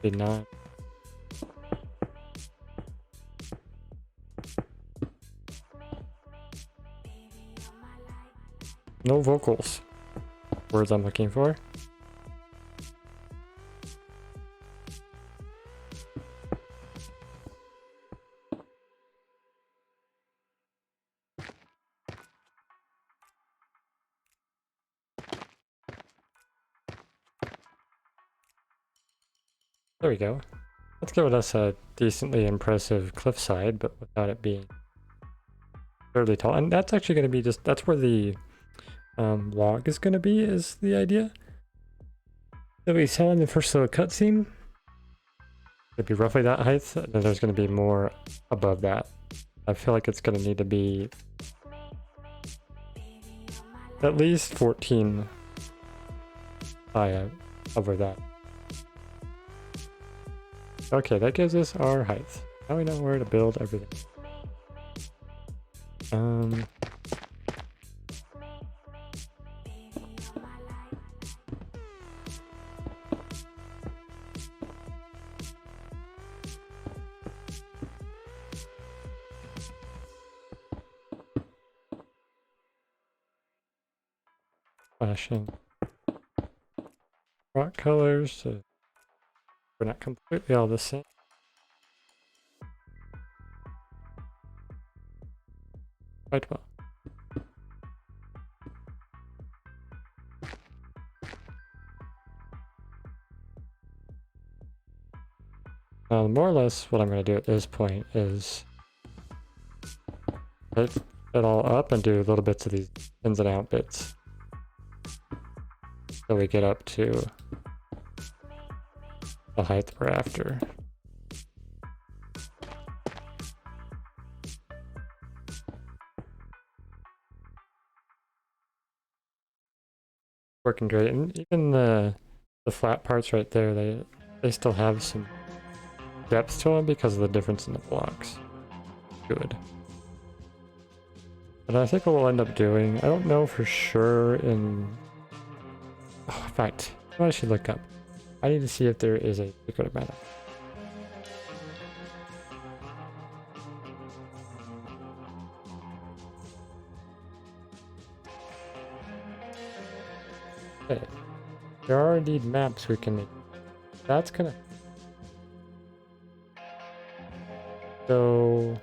S1: Did not. No vocals. Words I'm looking for. There we go. Let's give us a decently impressive cliffside, but without it being fairly tall. And that's actually going to be that's where the log is going to be, is the idea. That we saw in the first little cutscene. It'd be roughly that height, and then there's going to be more above that. I feel like it's going to need to be at least 14 high over that. Okay, that gives us our height. Now we know where to build everything. Flashing rock colors, so we're not completely all the same. Quite well. Now, more or less what I'm going to do at this point is hit it all up and do little bits of these ins and out bits. So we get up to the height we're after. Working great, and even the flat parts right there, they still have some depth to them because of the difference in the blocks. Good. But I think what we'll end up doing, I don't know for sure in fact, I should look up. I need to see if there is a secret amount. Okay. There are indeed maps we can make. That's gonna... So...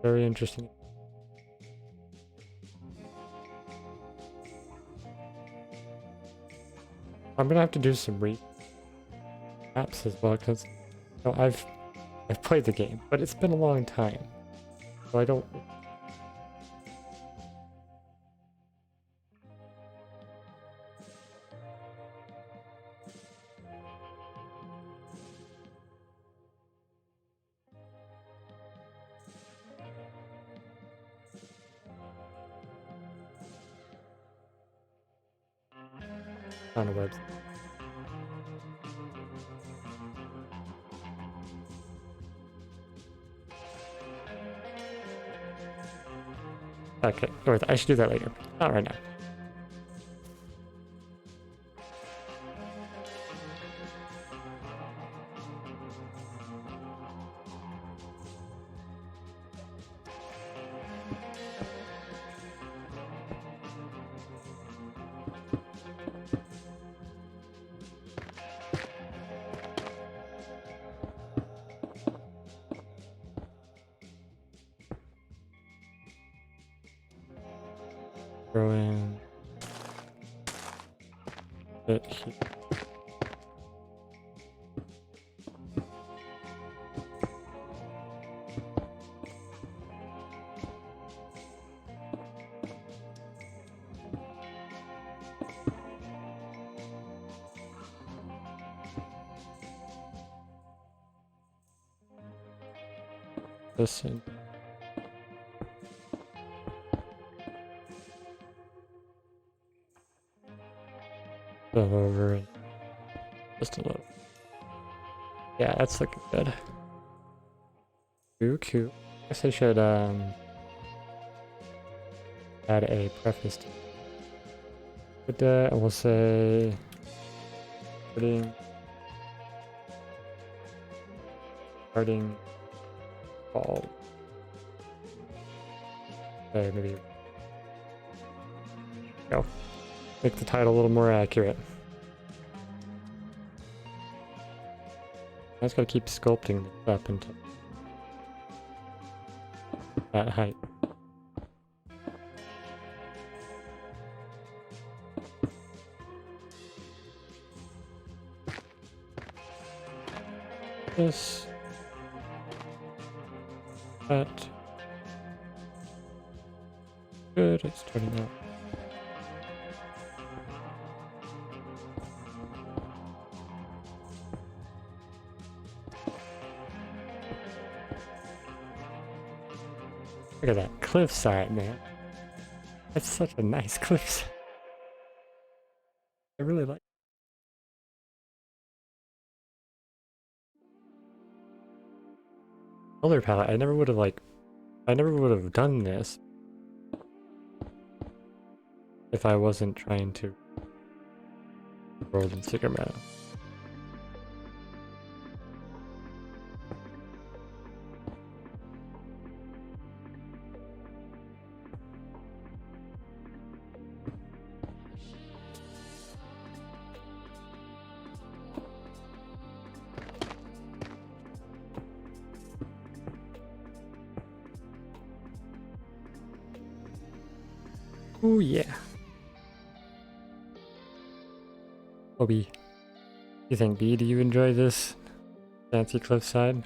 S1: Very interesting. I'm gonna have to do some maps as well, because I've played the game, but it's been a long time, so I don't. On a website. Okay, or I should do that later. Not right now. Throw in it here. This in. Move over and just a little. Yeah, that's looking good. Cool. I guess I should add a preface to it. And we'll say starting fall. Okay, maybe go. Make the title a little more accurate. I just gotta keep sculpting this up until that height. This. That. Good, it's turning out. Look at that cliffside, man. That's such a nice cliffside. I really like it. Color palette, I never would have done this if I wasn't trying to world in Secret Meadow. Oh yeah. Oh B. You think B, do you enjoy this fancy cliffside?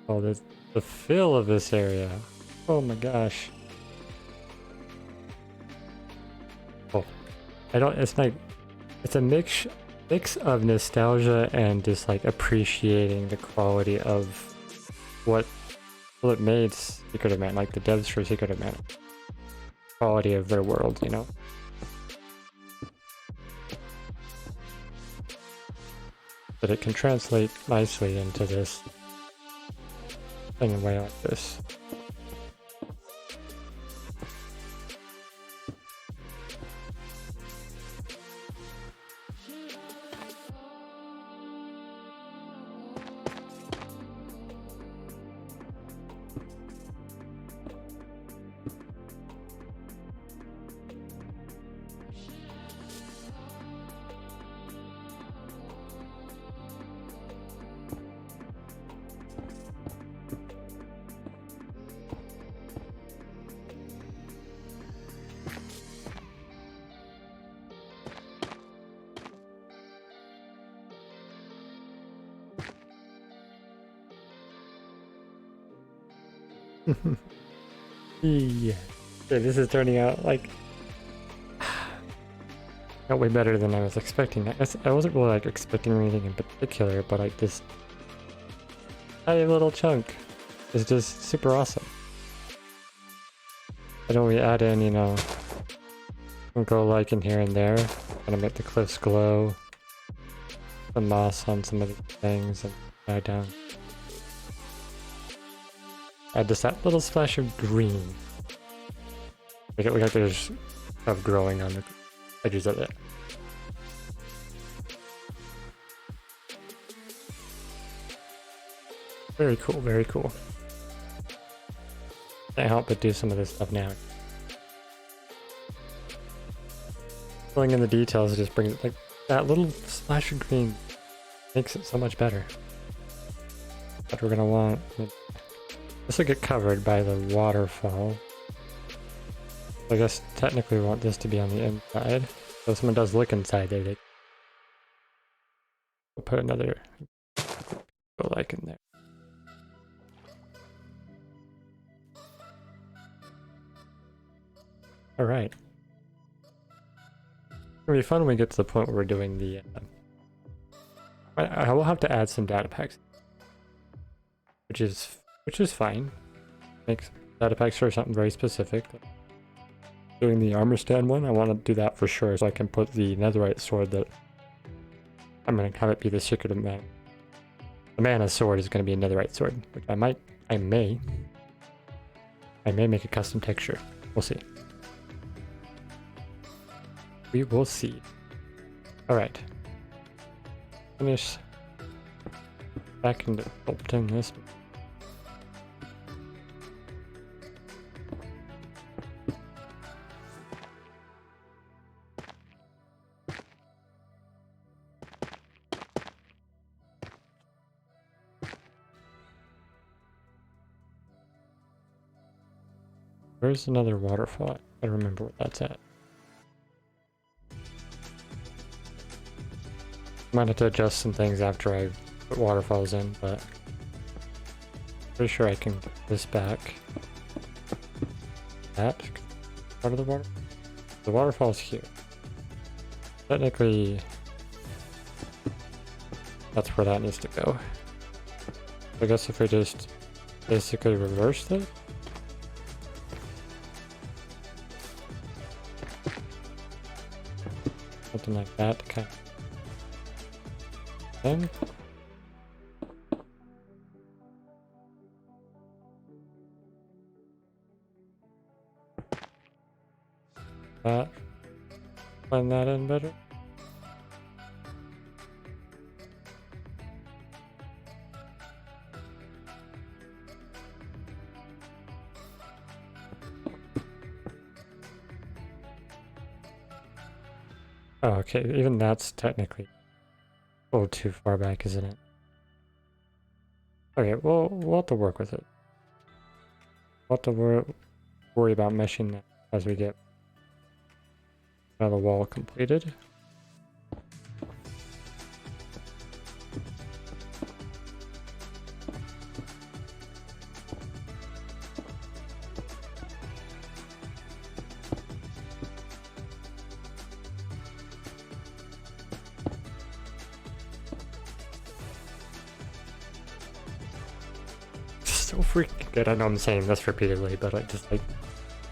S1: Oh, the feel of this area. Oh my gosh. Oh, it's a mix of nostalgia and just like appreciating the quality of what it made Secret of Mana, like the devs for Secret of Mana. Quality of their world, you know? But it can translate nicely into this in a way like this. Yeah, this is turning out like not way better than I was expecting. I wasn't really like expecting anything in particular, but like this tiny little chunk is just super awesome. And when we add in, you know, I'll go liking here and there. Gonna make the cliffs glow. The moss on some of the things and die down. Add just that little splash of green. Make it look like there's stuff growing on the edges of it. Very cool, very cool. Can't help but do some of this stuff now. Filling in the details just brings it like that little splash of green makes it so much better. What we're gonna want. This will get covered by the waterfall. I guess technically we want this to be on the inside. So if someone does look inside there, we'll put another like in there. Alright. It'll be fun when we get to the point where we're doing the... I will have to add some data packs. Which is fine. Makes data packs for something very specific. Doing the armor stand one, I want to do that for sure so I can put the netherite sword that... I'm going to have it be the secret of mana. The mana sword is going to be a netherite sword, which I may make a custom texture. We'll see. We will see. Alright. Finish back into sculpting this. Where's another waterfall? I don't remember where that's at. Might have to adjust some things after I put waterfalls in, but pretty sure I can get this back. That part of the water. The waterfall's here. Technically, that's where that needs to go. I guess if we just basically reverse it. Something like that, kind of. Thing. Blend that in better. Oh, okay, even that's technically a little too far back, isn't it? Okay, well, we'll have to work with it. We'll have to worry about meshing that as we get another wall completed. So freaking good. I know I'm saying this repeatedly, but I just like,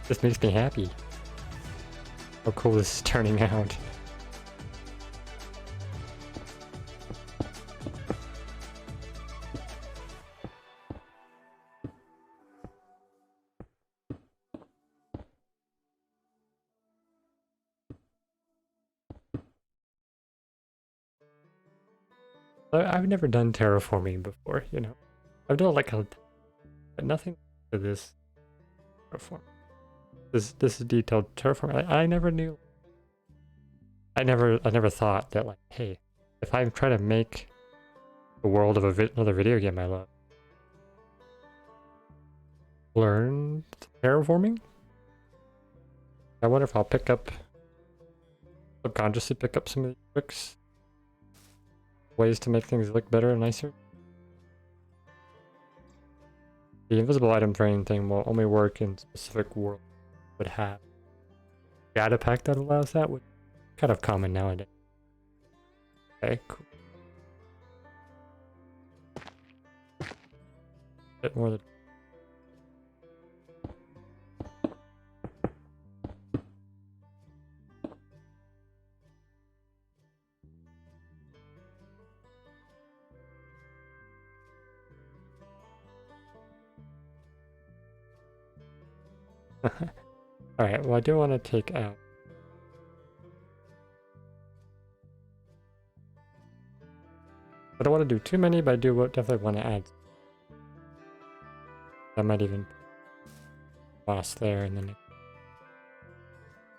S1: this makes me happy. How cool this is turning out. I've never done terraforming before, you know. I've done like a, but nothing to this terraform. This is detailed terraforming. I never knew. I never thought that, like, hey, if I'm trying to make the world of another video game I love, learn terraforming. I wonder if I'll subconsciously pick up some of these tricks, ways to make things look better and nicer. The invisible item training thing will only work in specific worlds. Would have data pack that allows that, which is kind of common nowadays. Okay, cool. Bit more than. Alright, well I do want to take out. I don't want to do too many, but I do definitely want to add. I might even boss there and then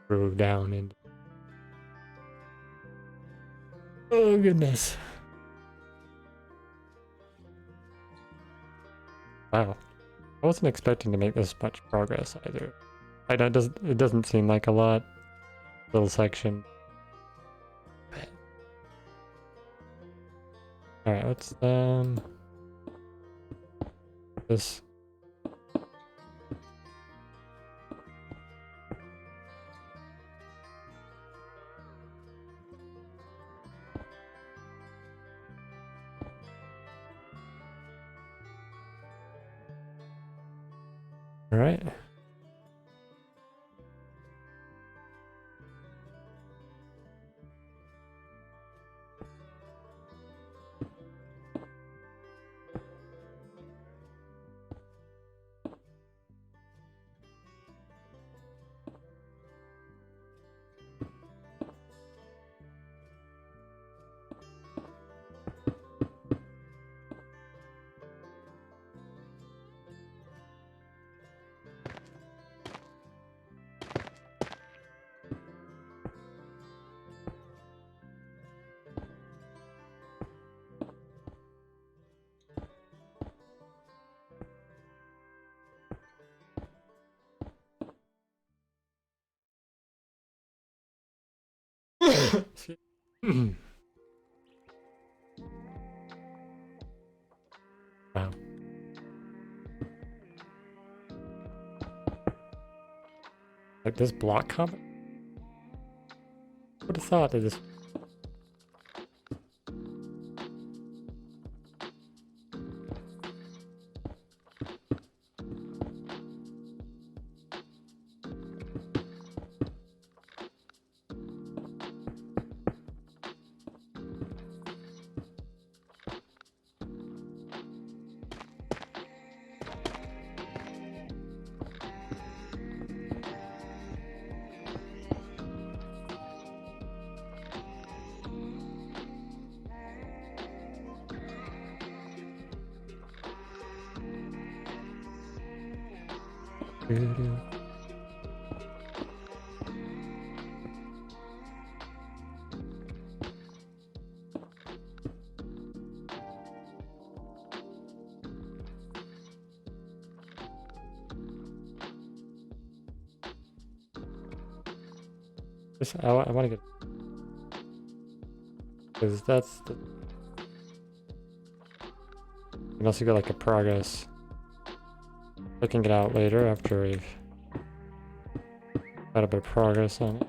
S1: move down and. Oh goodness. Wow. I wasn't expecting to make this much progress either. I know it doesn't seem like a lot. Little section. Alright, let's this. Alright. Wow. Like this block comment? Would have thought that this. I want to get, because that's the. You can also get like a progress. I can get out later after we've had a bit of progress on it.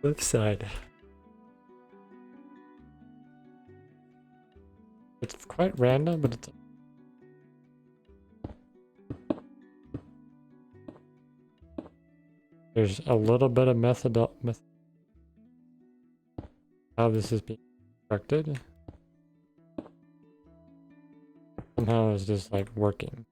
S1: Left side. It's quite random, but it's. There's a little bit of how this is being constructed. Somehow it's just like working.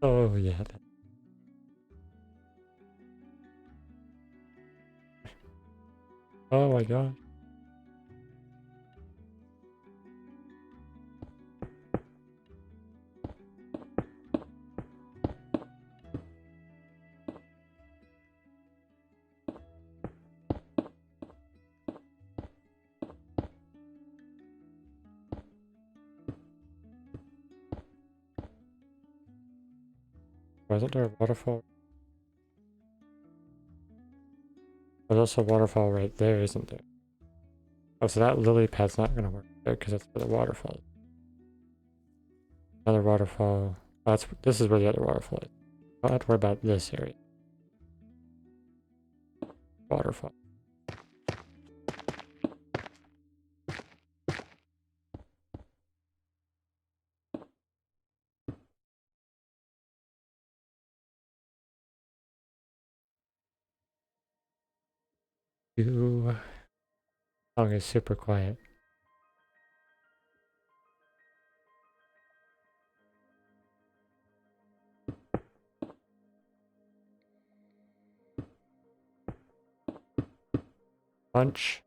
S1: Oh yeah. Oh my god. Wasn't there a waterfall? There's also a waterfall right there, isn't there? Oh, so that lily pad's not gonna work there because that's where the waterfall is. Another waterfall. Oh, this is where the other waterfall is. I don't have to worry about this area. Waterfall. You song is super quiet. Punch.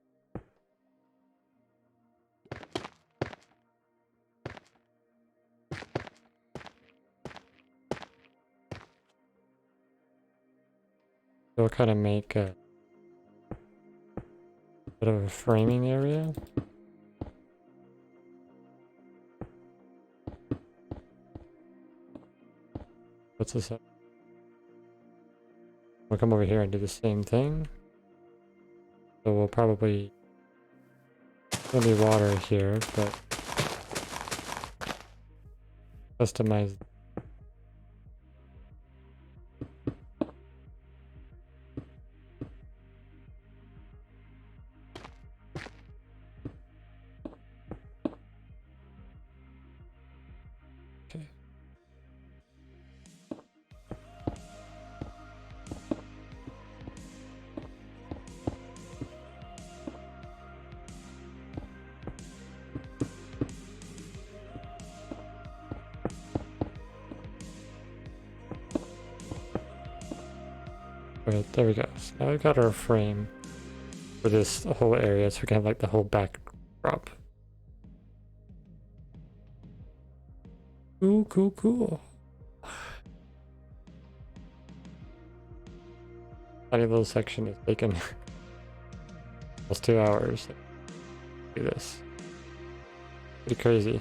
S1: It'll kind of make a bit of a framing area. What's this up? We'll come over here and do the same thing. So we'll probably... There'll be water here, but... Customize... Okay. Alright, there we go. So now we've got our frame for this whole area, so we can have like the whole backdrop. Cool, cool, cool. Tiny little section is taking almost 2 hours to do this. Pretty crazy.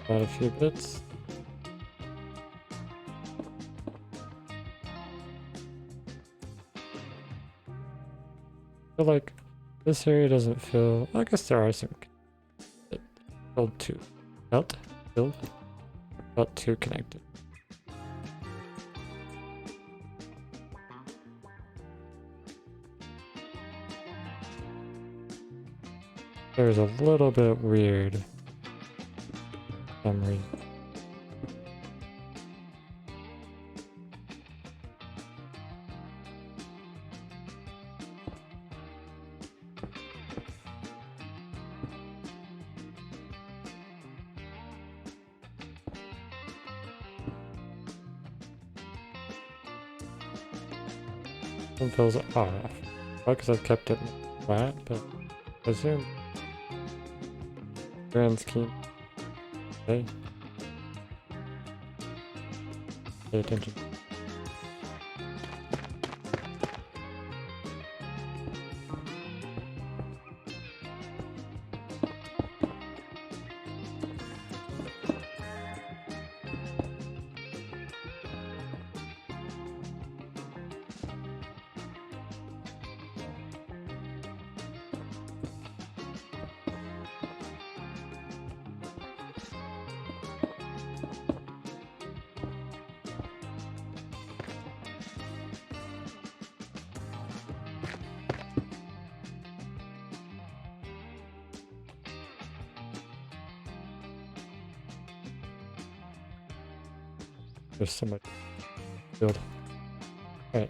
S1: Add a few bits. I feel like this area doesn't feel. I guess there are some that felt too connected. There's a little bit weird for some reason. It feels off. Well, because I've kept it flat, but I assume grand scheme. Okay. Pay attention. There's so much build. Right.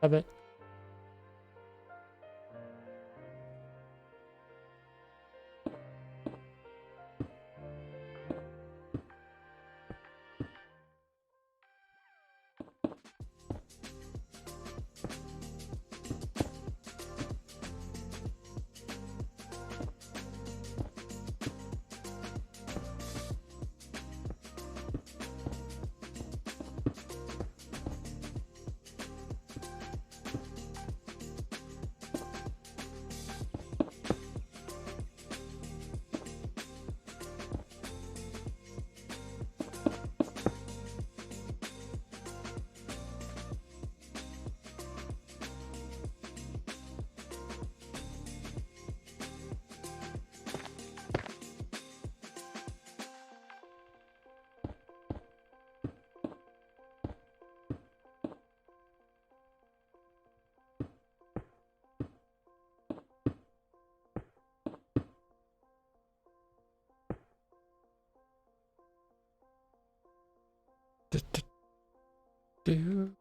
S1: Have it. Do.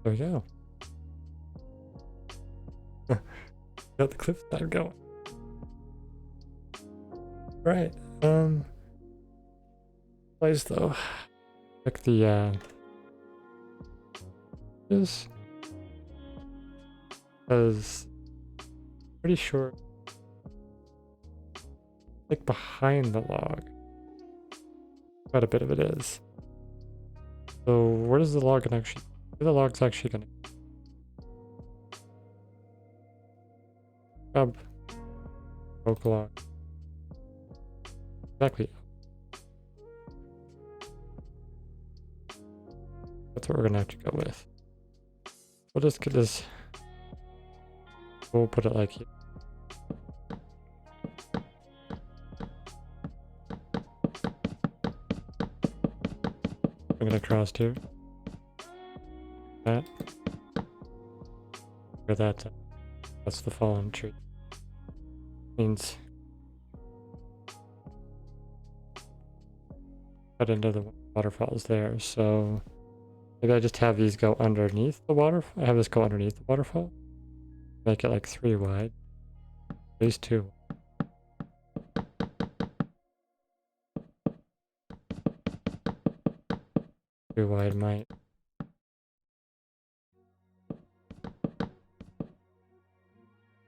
S1: There we go. Got the cliffside going. Right. Place though. Check the this because pretty sure like behind the log. Quite a bit of it is. So where does the log gonna actually where the log's actually gonna grab oak log? Exactly. That's what we're gonna have to go with. We'll just get this. We'll put it like here. Bring it across here. That. Where that's at. That's the fallen tree. Means cut into the waterfalls there. So maybe I just have these go underneath the waterfall. I have this go underneath the waterfall. Make it like 3 wide. At least 2. 2 wide might.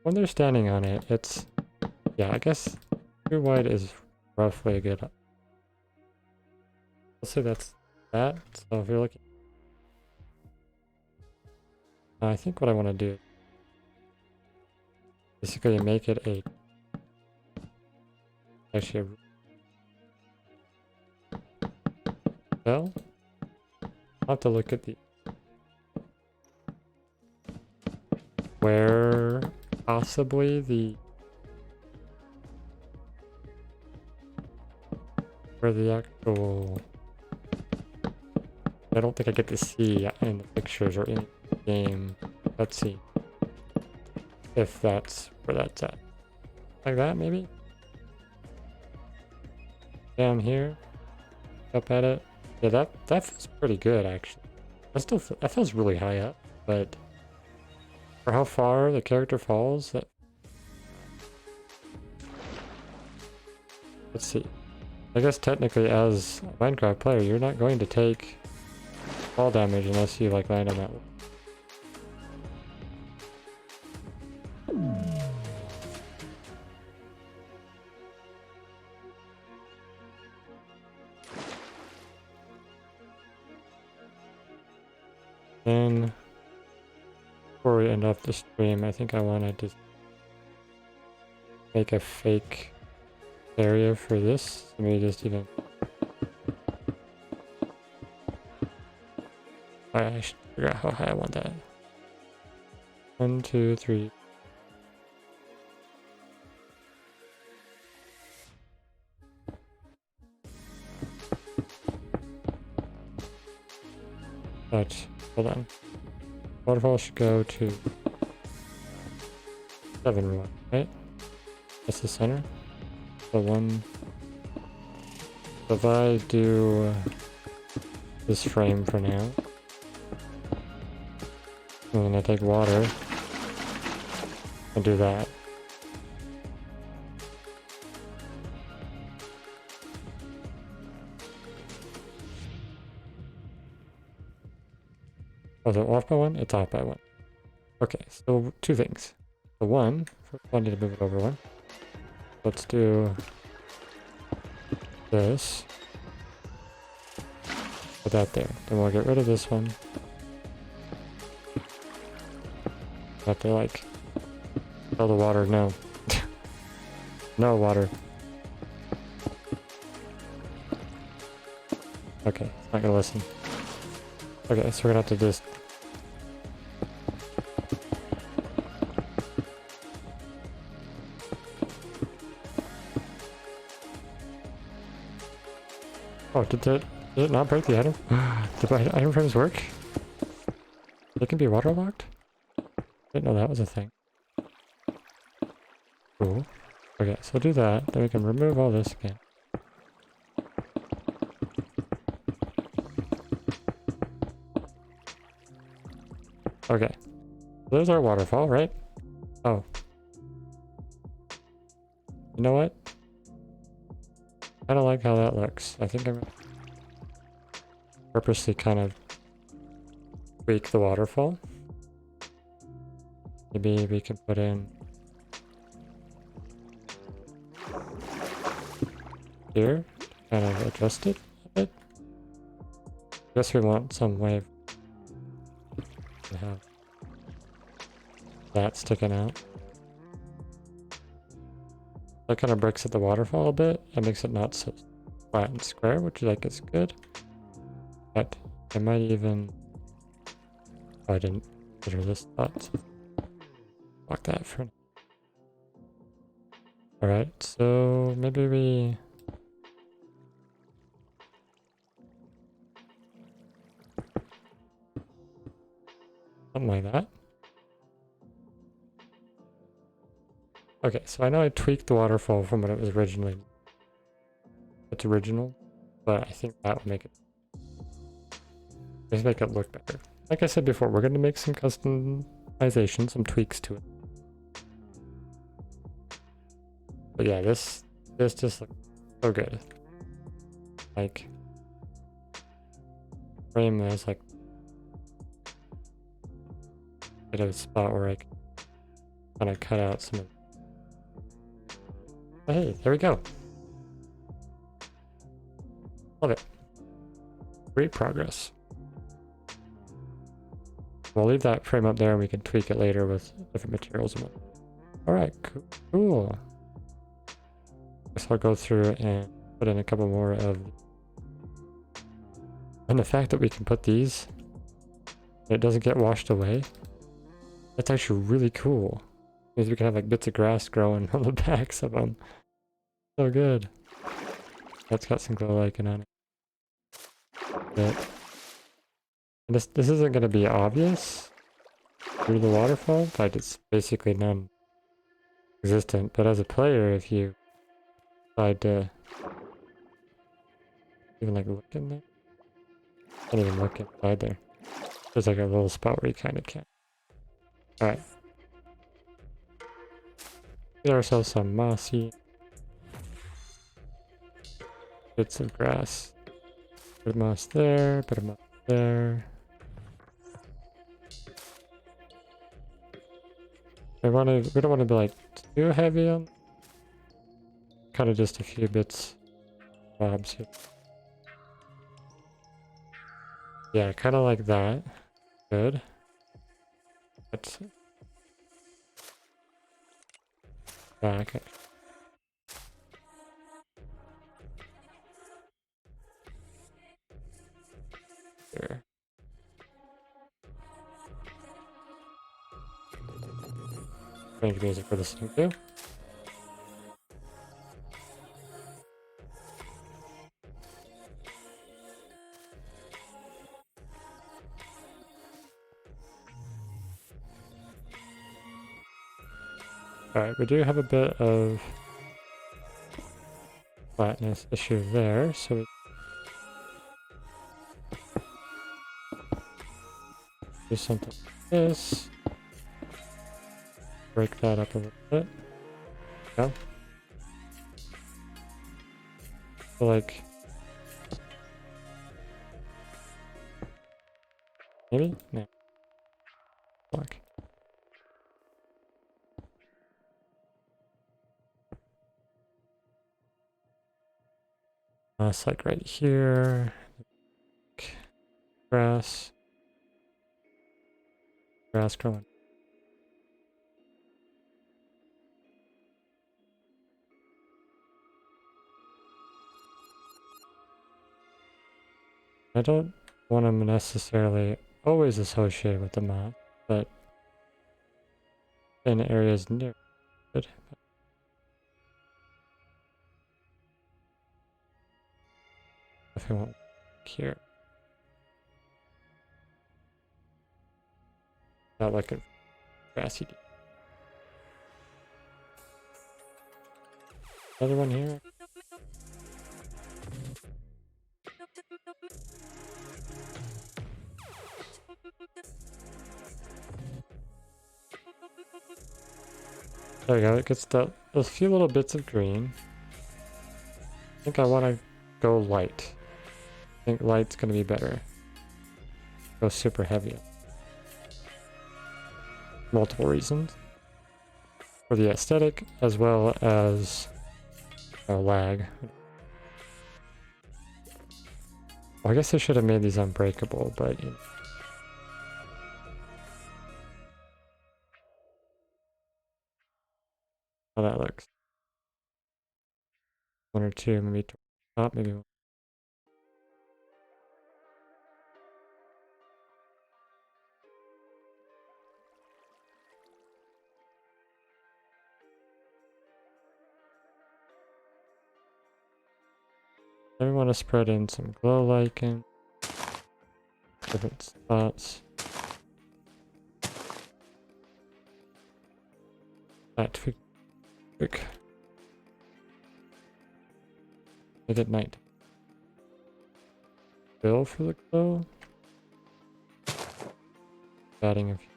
S1: When they're standing on it, it's, yeah, I guess 2 wide is roughly a good. Let's say that's that. So if you're looking, I think what I want to do is basically make it a actually well, I'll have to look at the where possibly the where the actual I don't think I get to see in the pictures or in the game. Let's see if that's where that's at. Like that, maybe? Down here. Up at it. Yeah, that feels pretty good, actually. That feels really high up, but for how far the character falls, that... Let's see. I guess technically as a Minecraft player, you're not going to take fall damage unless you like land on that. Then before we end off the stream, I think I want to just make a fake area for this. Let me just even. I should figure out how high I want that. 1, 2, 3. But hold on. Waterfall should go to 7, right? That's the center. So 1. So if I do this frame for now. And then I take water and do that. Was it off by one? It's off by one. Okay, so two things. The one, first I need to move it over one. Let's do this. Put that there. Then we'll get rid of this one. Have to like tell the water no. No water. Okay, it's not gonna listen. Okay, so we're gonna have to just oh, did it not break the item? Did my item frames work? They can be waterlogged? Didn't know that was a thing. Cool. Okay, so do that. Then we can remove all this again. Okay. There's our waterfall, right? Oh. You know what? I don't like how that looks. I think I'm gonna purposely kind of tweak the waterfall. Maybe we can put in here, kind of adjust it a bit. I guess we want some way to have that sticking out. That kind of breaks at the waterfall a bit and makes it not so flat and square, which like is good. But I might even, oh, I didn't consider this thought. So block that for now. Alright, so maybe we something like that. Okay, so I know I tweaked the waterfall from what it was originally. It's original, but I think that will make it just make it look better. Like I said before, we're gonna make some customization, some tweaks to it. But yeah, this just looks so good. Like frame this like bit of a spot where I can kind of cut out some of. Hey, there we go. Love it. Great progress. We'll leave that frame up there and we can tweak it later with different materials and whatnot. Alright, cool. Guess I'll go through and put in a couple more of. And the fact that we can put these, and it doesn't get washed away, that's actually really cool. Means we can have like bits of grass growing on the backs of them. So good. That's got some glow icon on it. But and this isn't going to be obvious through the waterfall, but it's basically non-existent. But as a player, if you decide to even like look in there, can't even look inside there. There's like a little spot where you kind of can. All right. Get ourselves some mossy bits of grass. Bit of moss there, bit of moss there. We don't want to be like too heavy on. Kind of just a few bits, bobs here. Yeah, kind of like that. Good. That's back. Here. Make music for this thing too. Alright, we do have a bit of flatness issue there, so we do something this. Break that up a little bit. Yeah. So like maybe? No. Fuck. It's like right here. Grass. Grass growing. I don't want them necessarily always associated with the map, but in areas near it. If I want here. Not like a grassy. Another one here. There we go. It gets those few little bits of green. I think I want to go light. I think light's going to be better. Go super heavy. Multiple reasons. For the aesthetic, as well as lag. Well, I guess I should have made these unbreakable, but you know. How that looks. One or two, maybe top, maybe one. Then we want to spread in some glow lichen, different spots. That quick. Make it night. Fill for the glow. Adding a few.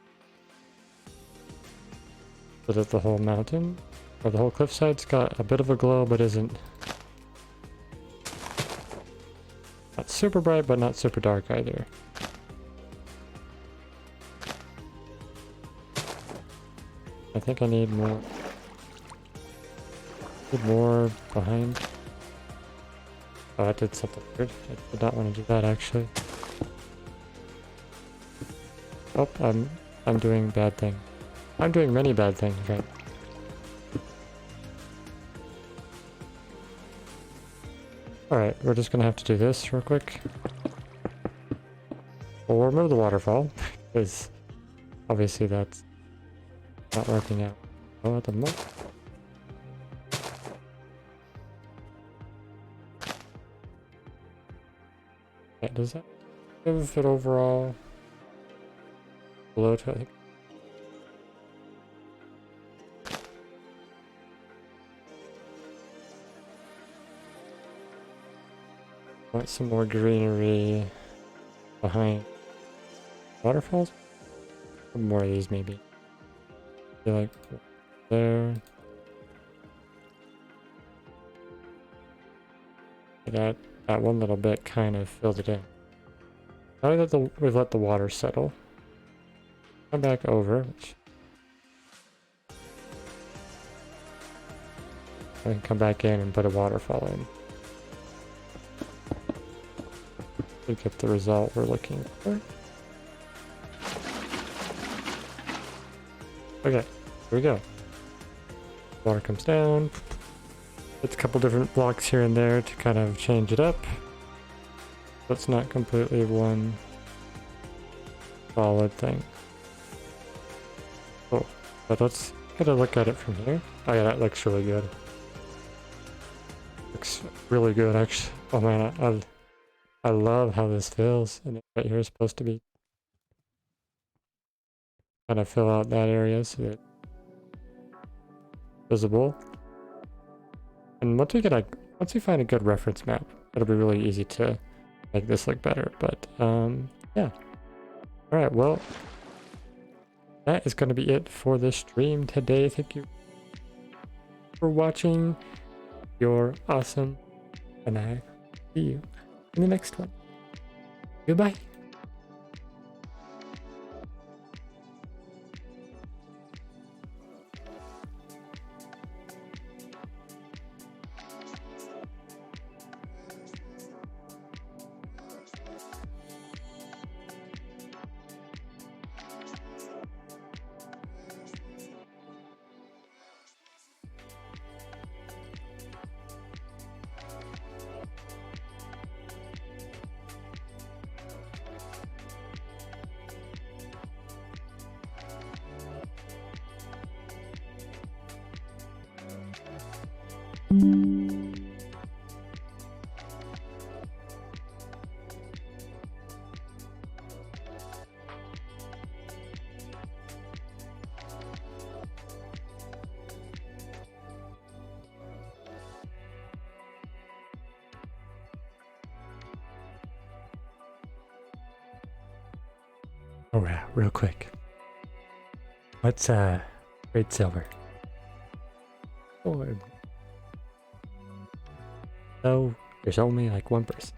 S1: So that the whole mountain or the whole cliffside's got a bit of a glow, but isn't not super bright, but not super dark either. I think I need more. Need more behind. Oh, I did something weird. I did not want to do that actually. Oh, I'm doing bad thing. I'm doing many bad things, right? Alright, we're just gonna have to do this real quick. We'll remove the waterfall, because obviously that's not working out well at the moment. Okay, does that give it overall below to, I think? Want some more greenery behind waterfalls? Some more of these maybe. I feel like there. That one little bit kind of filled it in. Now that we've let the water settle, come back over. I can come back in and put a waterfall in. To get the result we're looking for. Okay, here we go. Water comes down. It's a couple different blocks here and there to kind of change it up. So it's not completely one solid thing. Cool. But let's get a look at it from here. Oh yeah, that looks really good. Looks really good actually. Oh man, I love how this feels. And right here is supposed to be kind of fill out that area so that it's visible. And once we find a good reference map, it'll be really easy to make this look better. But yeah. All right. Well, that is going to be it for the stream today. Thank you for watching. You're awesome, and I see you in the next one. Goodbye. Oh yeah, real quick. What's grade silver? Or so there's only like one person.